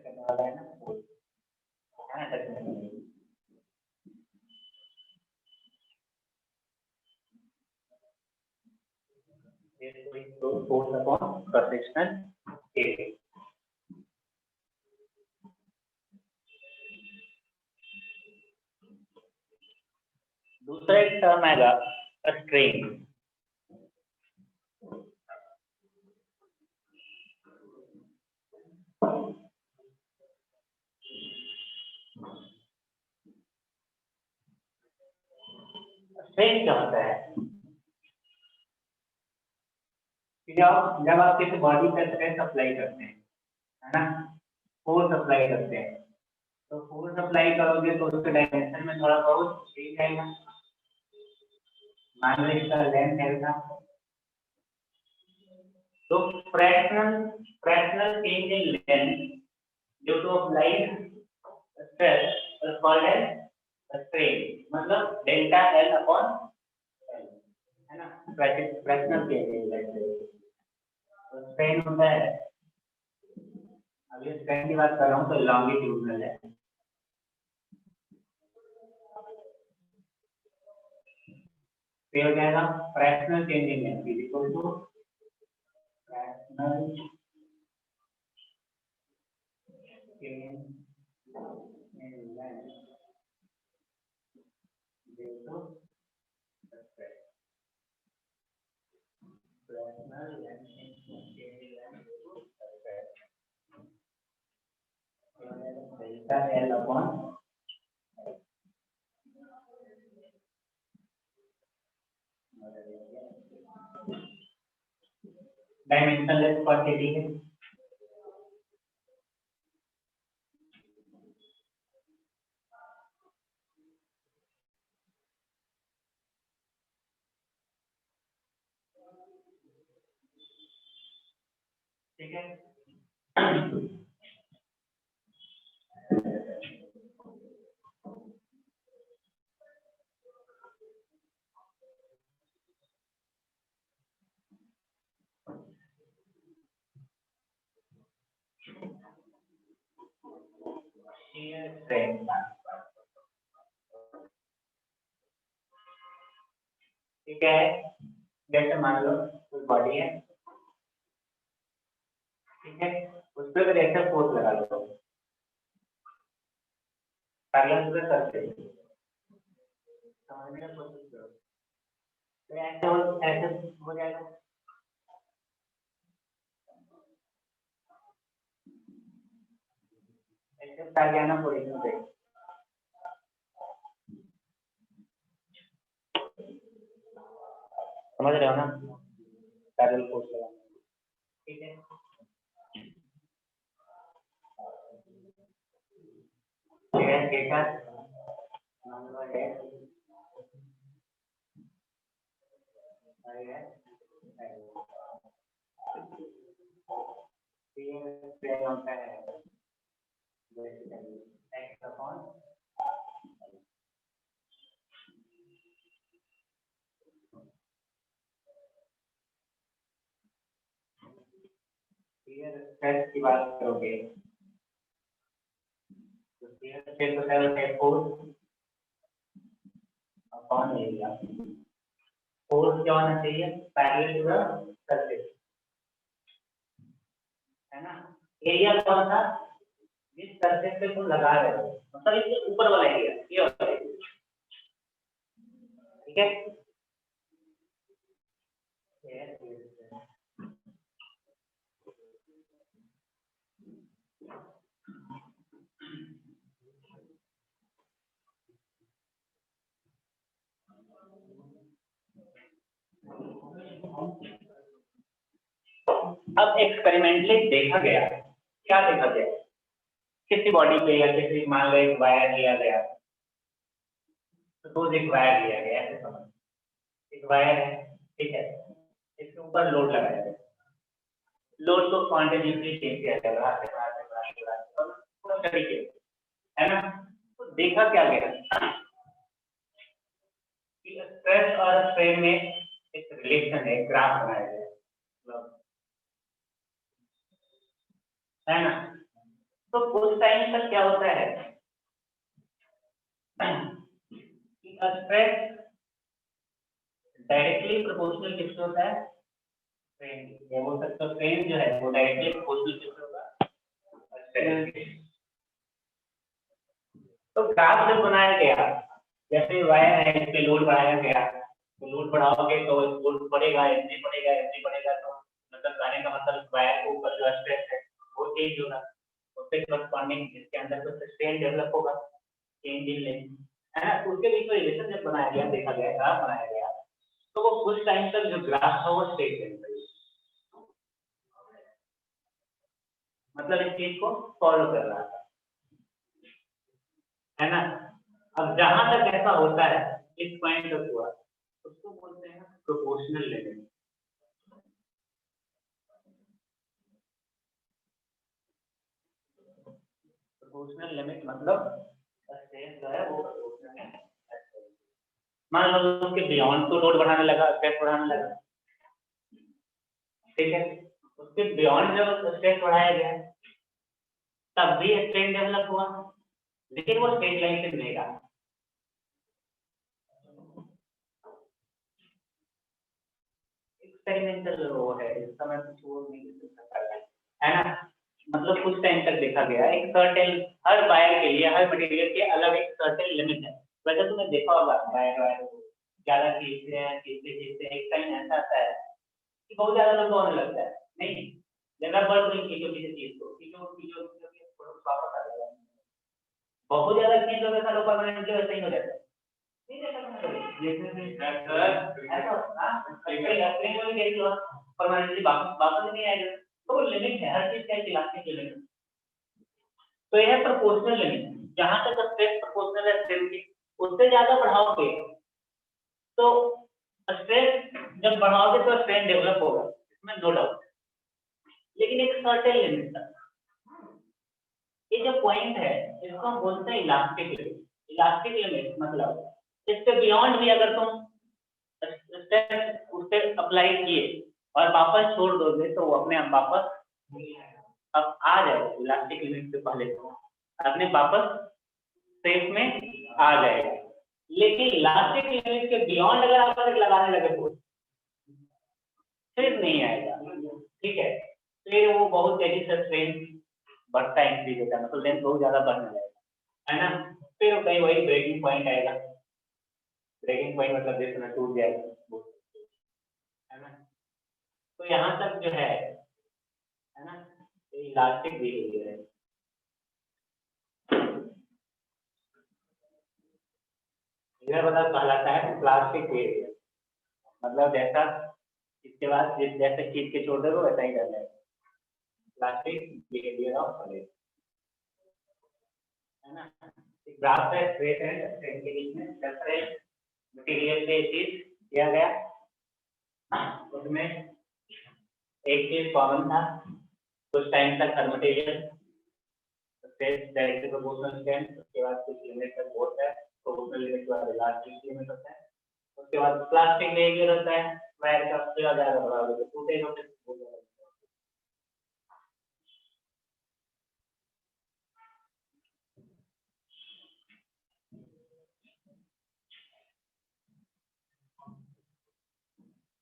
करने वाला है ना फोर्स है ना। Force upon cross sectional area. दूसरा एक टर्म आएगा स्ट्रेन। स्ट्रेन क्या होता है, जब आप किसी बॉडी पे स्ट्रेस अप्लाई करते हैं है ना, फोर्स अप्लाई करते हैं, तो फोर्स अप्लाई करोगे तो उसके डायमेंशन में थोड़ा बहुत चेंज आएगा। मान लो इसका लेंथ है ना, तो fractional change in length due to applied stress is called as strain, मतलब डेल्टा एल अपॉन एल है ना। फ्रैक्शनल चेंज इन लेंथ तो स्ट्रेन होता है। अभी स्ट्रेन की बात कर रहा हूँ तो लॉन्गिट्यूडनल है, फिर हो जाएगा fractional change in length is equal to fractional change in length due to stress. Fractional change in length due to stress delta L upon dimensionless quantity है। ठीक है, shear strain ठीक है। जैसे मान लो कोई बॉडी है, ठीक है, उस पर अगर ऐसा फोर्स लगा लो पैरेलल टू द सरफेस, समझने का कोशिश करो, तो ऐसे हो जाएगा। ऐसे आ गया ना पोजीशन पे, समझ रहे हो ना, पैरेलल फोर्स लगाना, ठीक है। देखा मान लो है स्ट्रेन होता है x अपॉन शियर स्ट्रेस की बात करोगे तो शियर स्ट्रेस होता है फोर्स अपॉन एरिया। फोर्स क्या होना चाहिए, पैरेलल टू द सरफेस, है ना। एरिया कौन था, जिस सरफेस पे तुम लगा रहे हो, मतलब इसके ऊपर वाला एरिया, ये वाला area, ठीक है। अब एक्सपेरिमेंटली देखा गया, क्या देखा गया, किसी बॉडी पे या किसी मान लो एक वायर लिया गया, सपोज एक वायर लिया गया, ऐसे समझ, एक वायर है, ठीक है, इसके ऊपर लोड लगाया गया, लोड को कॉन्टिन्यूसली चेंज किया जा रहा है, पूरा तरीके, है ना। तो देखा क्या गया कि स्ट्रेस और स्ट्रेन में एक रिलेशन है, ग्राफ बनाया गया, है ना। तो कुछ टाइम तक क्या होता है कि स्ट्रेस डायरेक्टली प्रोपोर्शनल किससे होता है, स्ट्रेन, या बोल सकते हो स्ट्रेन जो है वो डायरेक्टली प्रोपोर्शनल किससे होगा, स्ट्रेन के। तो ग्राफ जब बनाया गया, जैसे वायर है इस पे लोड बढ़ाया गया, तो लोड बढ़ाओगे तो लोड बढ़ेगा, एनर्जी बढ़ेगा, एनर्जी बढ़ेगा तो मतलब कहने का मतलब वायर के ऊपर जो स्ट्रेस है वो चेंज होगा, उससे करस्पॉन्डिंग इसके अंदर कुछ स्ट्रेन डेवलप होगा, चेंज इन लेंथ, है ना। तो उसके बीच में रिलेशन जब बनाया गया, देखा गया, ग्राफ बनाया गया, तो वो कुछ टाइम तक जो ग्राफ था वो स्ट्रेट रहता है, मतलब इस चीज को फॉलो कर रहा था, है ना। अब जहां तक ऐसा होता है, इस पॉइंट तक हुआ, उसको बोलते हैं प्रोपोर्शनल लिमिट। प्रोपोर्शनल लिमिट मतलब स्ट्रेस जो है वो प्रोपोर्शनल है। मान लो उसके बियॉन्ड तो लोड बढ़ाने लगा, स्ट्रेस बढ़ाने लगा, ठीक है, उसके बियॉन्ड जब स्ट्रेस बढ़ाया गया तब भी स्ट्रेन डेवलप हुआ, लेकिन वो स्ट्रेट लाइन से नहीं रहा, एक्सपेरिमेंटल वो है, इसका मैं कुछ वो नहीं कर सकता, है ना। मतलब कुछ टाइम तक देखा गया, एक सर्टेन, हर वायर के लिए, हर मटेरियल के अलग एक सर्टेन लिमिट है। वैसे तुमने देखा होगा वायर वायर ज्यादा खींचते हैं, खींचते खींचते एक टाइम ऐसा आता है कि बहुत ज्यादा लंबा होने लगता है, नहीं ज्यादा बढ़ नहीं, खींचो किसी चीज को, खींचो खींचो खींचो वापस आ जाएगा, बहुत ज्यादा खींचोगे तो परमानेंटली वैसे ही हो जाता है, नहीं देखा तुमने कभी, ऐसा परमानेंटली वापस वापस नहीं आएगा, तो वो लिमिट है, हर चीज का एक इलास्टिक लिमिट। तो यह प्रोपोर्शनल लिमिट, जहां तक स्ट्रेस प्रोपोर्शनल है स्ट्रेन की, उससे ज्यादा बढ़ाओगे तो स्ट्रेस, जब बढ़ाओगे तो स्ट्रेन डेवलप होगा, इसमें नो डाउट, लेकिन एक सर्टेन लिमिट तक। ये जो पॉइंट है इसको हम बोलते हैं इलास्टिक लिमिट। इलास्टिक लिमिट मतलब इसके बियॉन्ड भी अगर तुम स्ट्रेस उससे अप्लाई किए और वापस छोड़ दोगे तो वो अपने आप वापस अब आ जाएगा, इलास्टिक लिमिट से पहले तो अपने वापस स्पेस में आ जाएगा, लेकिन इलास्टिक लिमिट के बियॉन्ड अगर आप लगाने लगे तो फिर नहीं आएगा, ठीक है, फिर वो बहुत तेजी से स्ट्रेन बढ़ता है, इंक्रीज होता है, मतलब लेंथ बहुत ज्यादा बढ़ने लगेगा, है ना। फिर कहीं वही ब्रेकिंग पॉइंट आएगा, ब्रेकिंग पॉइंट मतलब जैसे ना टूट जाएगा, है ना। तो यहाँ तक जो है ना, ये इलास्टिक बिहेवियर है। यह बता कहलाता है प्लास्टिक बिहेवियर, मतलब जैसा इसके बाद जैसे खींच के छोड़ दोगे वैसा ही कर लेगा, प्लास्टिक बिहेवियर ऑफ सॉलिड, है ना। ग्राफ है स्ट्रेट एंड स्ट्रेन के बीच में डिफरेंट मटेरियल पे चीज दिया गया, उसमें एक चीज कॉमन था, कुछ टाइम तक हर material stress directly proportional strain, उसके बाद कुछ लिमिट तक होता है, प्रोपोर्शनल लिमिट के बाद इलास्टिक लिमिट होता है, उसके बाद प्लास्टिक बिहेवियर होता है, वायर का ज्यादा बराबर टूटेगा फिर।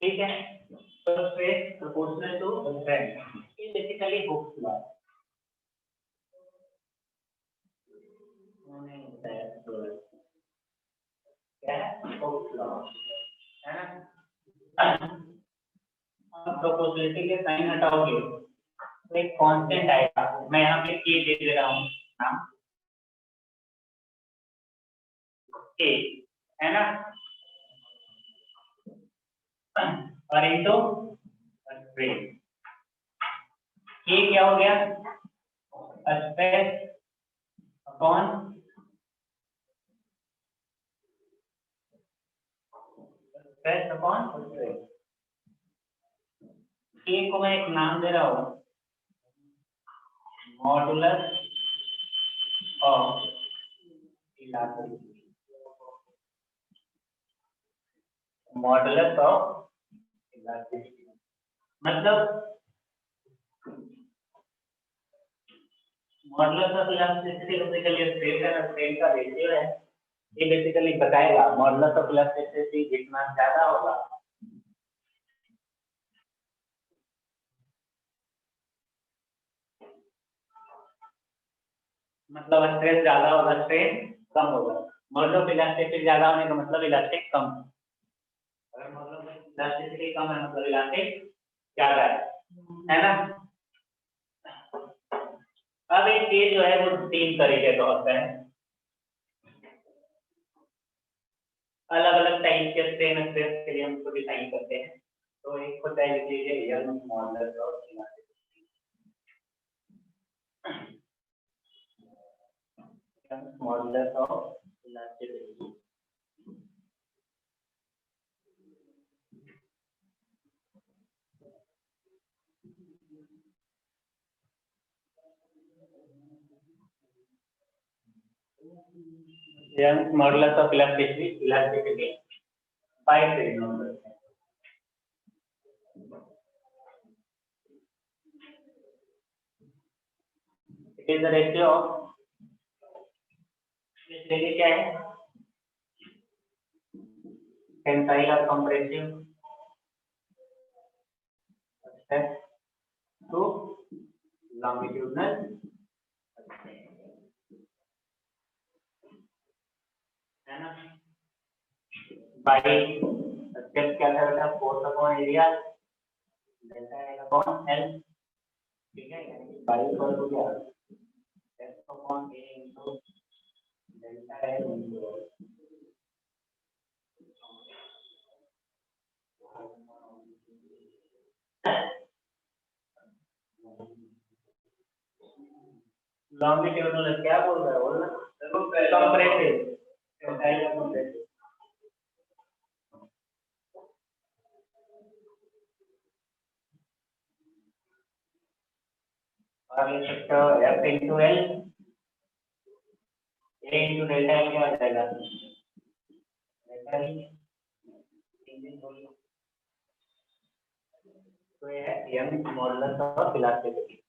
ठीक है, तो स्ट्रेस प्रोपोर्शनल टू स्ट्रेंथ, ये बेसिकली हुक्स लॉ नहीं होता है, तो क्या है हुक्स लॉ है ना। अब प्रोपोर्शनलिटी के साइन हटाओगे तो एक कांस्टेंट आएगा, मैं यहाँ पे के दे दे रहा हूँ नाम के, है ना, और इनटू स्ट्रेन, के क्या हो गया स्ट्रेस अपॉन स्ट्रेन, के को मैं एक नाम दे रहा हूँ modulus of elasticity, modulus of elasticity मतलब modulus of elasticity basically strain का रेशियो है, ये बेसिकली बताएगा मॉडुलस ऑफ इलास्टिसिटी जितना ज्यादा होगा मतलब स्ट्रेस ज्यादा होगा स्ट्रेन कम होगा, मॉडुलस ऑफ इलास्टिसिटी ज्यादा होने का मतलब इलास्टिक कम, अगर मॉडुलस ऑफ इलास्टिसिटी कम है मतलब इलास्टिक ज्यादा है ना। अब एक चीज जो है वो तीन तरीके का होता है, अलग अलग टाइप के स्ट्रेन स्ट्रेस के लिए हम उसको डिफाइन करते हैं, तो एक होता है लिख लीजिए Young modulus of elasticity, Young modulus of elasticity, Young modulus of elasticity by trigonometry, it is the ratio of, देखिए क्या है टेंसाइल और कंप्रेसिव स्ट्रेस टू लॉन्गिट्यूडनल है ना, बाई स्ट्रेस क्या था बेटा force upon area delta L upon L, ठीक है, यानी बाई इक्वल टू क्या स्ट्रेस अपॉन ए into delta L into longitudinal क्या बोल रहा है बोलना कंप्रेसिव टेंसाइल और कंप्रेसिव, और ये सकते हो एफ इंटू एल, ए इंटू डेल्टा एल क्या आ जाएगा डेल्टा एल, तो ये है यंग मॉडुलस ऑफ इलास्टिसिटी।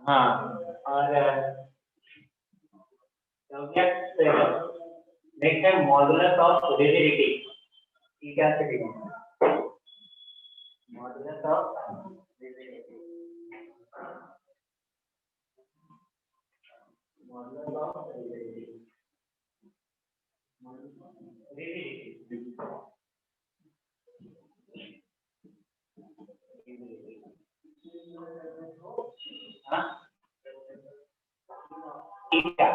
हाँ, और नेक्स्ट है मॉडुलस ऑफ रिजिडिटी, ये क्या से लिखेंगे modulus of rigidity, modulus of rigidity, हाँ ठीक है,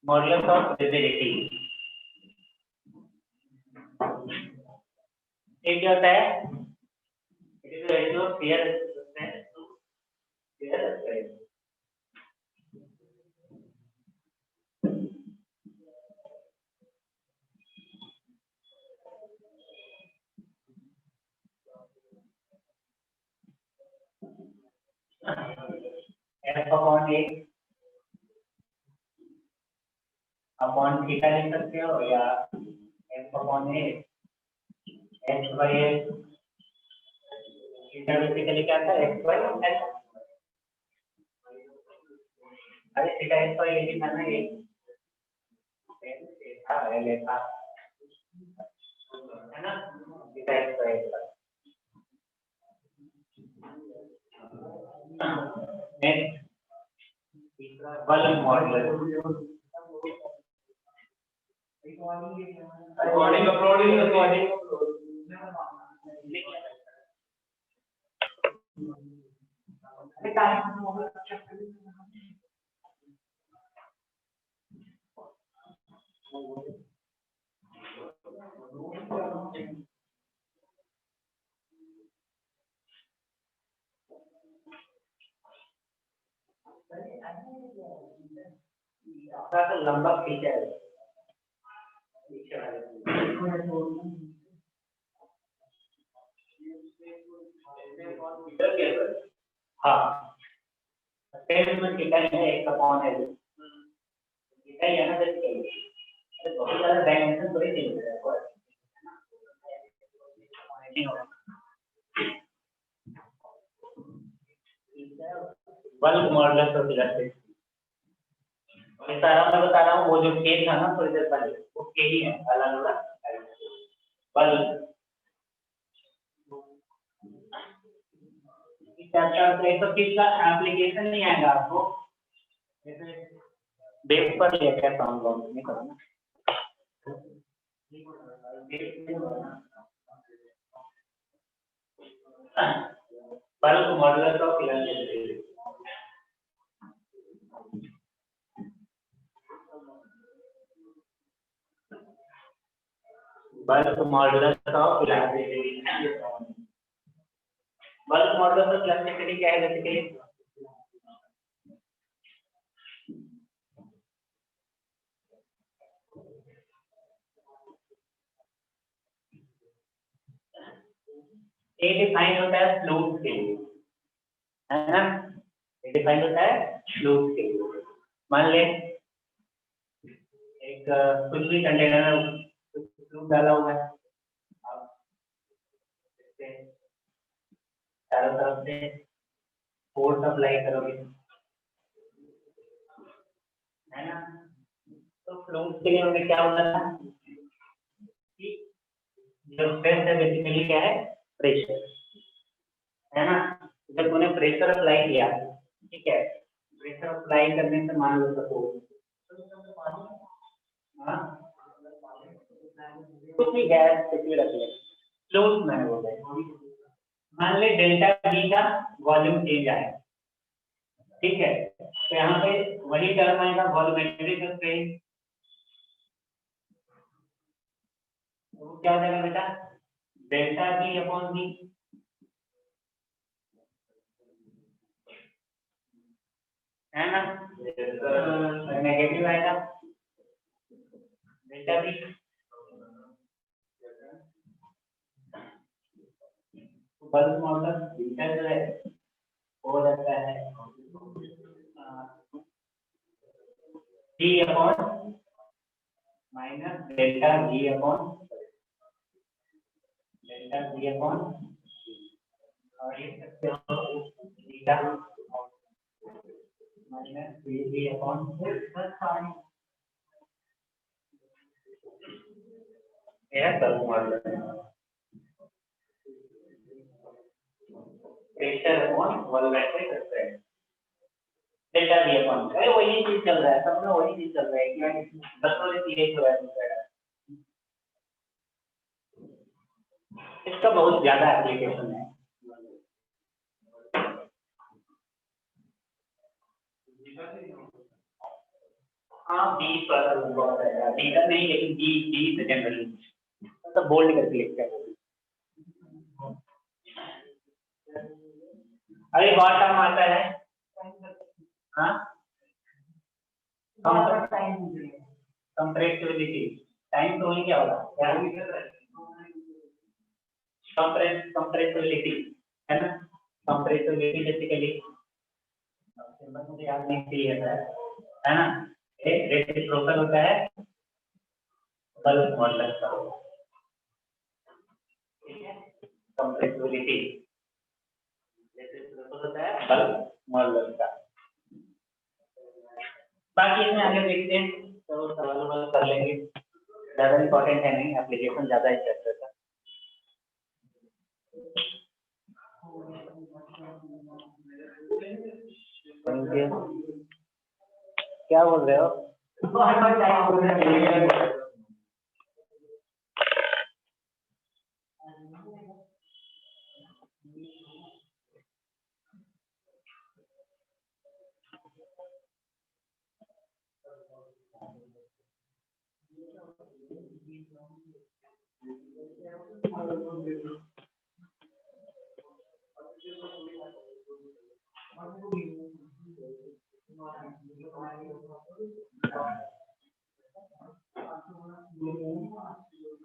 मॉडुलस ऑफ रिजिडिटी ये क्या होता है क्लियर है, क्लियर है। एफ अपॉन ए अपॉन थीटा लिख सकते हो, या F upon A x by A, theta basically क्या था, एक्स बाई एल। अरे थीटा एक्स बाई ए लिखा ना, ये था एल ए था, है ना, theta x by A. Next बल मॉडुलस, रिकॉर्डिंग अपलोडिंग रिकॉर्डिंग थोड़ा सा लंबा खींचा है। हाँ, में थीटा है, एक अपॉन है, थीटा ही है ना, तो बहुत सारा डायमेंशन थोड़ी चेंज हो रहा है। बल्क मॉडुलस ऑफ इलास्टिसिटी, मैं बता रहा हूँ वो जो के था ना थोड़ी देर पहले, वो के ही है, अलग अलग बल्क। चैप्टर 130 का एप्लीकेशन नहीं आएगा आपको, बेस पर लेके साउंड लॉन्च नहीं करना। Bulk modulus of elasticity, bulk modulus of elasticity, bulk modulus of elasticity क्या है बेसिकली, ये डिफाइन होता है फ्लूइड के लिए, है ना, ये डिफाइन होता है फ्लूइड के लिए। मान ले एक कुछ भी कंटेनर में फ्लूइड डाला हुआ है, आप चारों तरफ से फोर्स अप्लाई करोगे, है ना, तो फ्लूइड के लिए हमें क्या होता था कि जो स्ट्रेस है बेसिकली क्या है, प्रेशर, है ना। जब तूने प्रेशर अप्लाई किया, ठीक है, प्रेशर अप्लाई करने से मान लो सपोज कुछ भी गैस कुछ भी रख ले, फ्लूइड में हो गए, मान ले डेल्टा बी का वॉल्यूम चेंज आया, ठीक है, तो यहाँ पे वही टर्म आएगा वॉल्यूमेट्रिक स्ट्रेन, तो क्या हो जाएगा बेटा, डेल्टा बी अपॉन बी, है ना, नेगेटिव आएगा delta B, bulk modulus beta जो है हो जाता है G upon minus delta G upon और ये सकते हो बीटा माइनस जी अपॉन यह bulk modulus, pressure upon volumetric strain, delta B upon, अरे वही चीज चल रहा है, सब में वही चीज चल रहा है, क्या बस वाले पीएच हो रहा है। इसका बहुत ज्यादा एप्लीकेशन है, हाँ बी पर बहुत है, बीटा नहीं लेकिन बी जनरली तो बोल्ड करके लिखते हैं। अरे बहुत टर्म आता है हाँ कंप्रेसिबिलिटी टाइम तो वही क्या होगा क्या कंप्रेसिबिलिटी है ना कंप्रेसिबिलिटी बेसिकली मुझे याद नहीं थी है ना एक रेसिप्रोकल होता है बल्क मॉडल का कंप्रेसिबिलिटी रेसिप्रोकल होता है बल्क मॉडल का बाकी इसमें आगे देखते हैं तो सवाल कर लेंगे ज्यादा इंपॉर्टेंट है नहीं एप्लीकेशन ज्यादा ही चैप्टर का थैंक यू क्या बोल रहे हो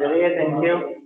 चलिए थैंक यू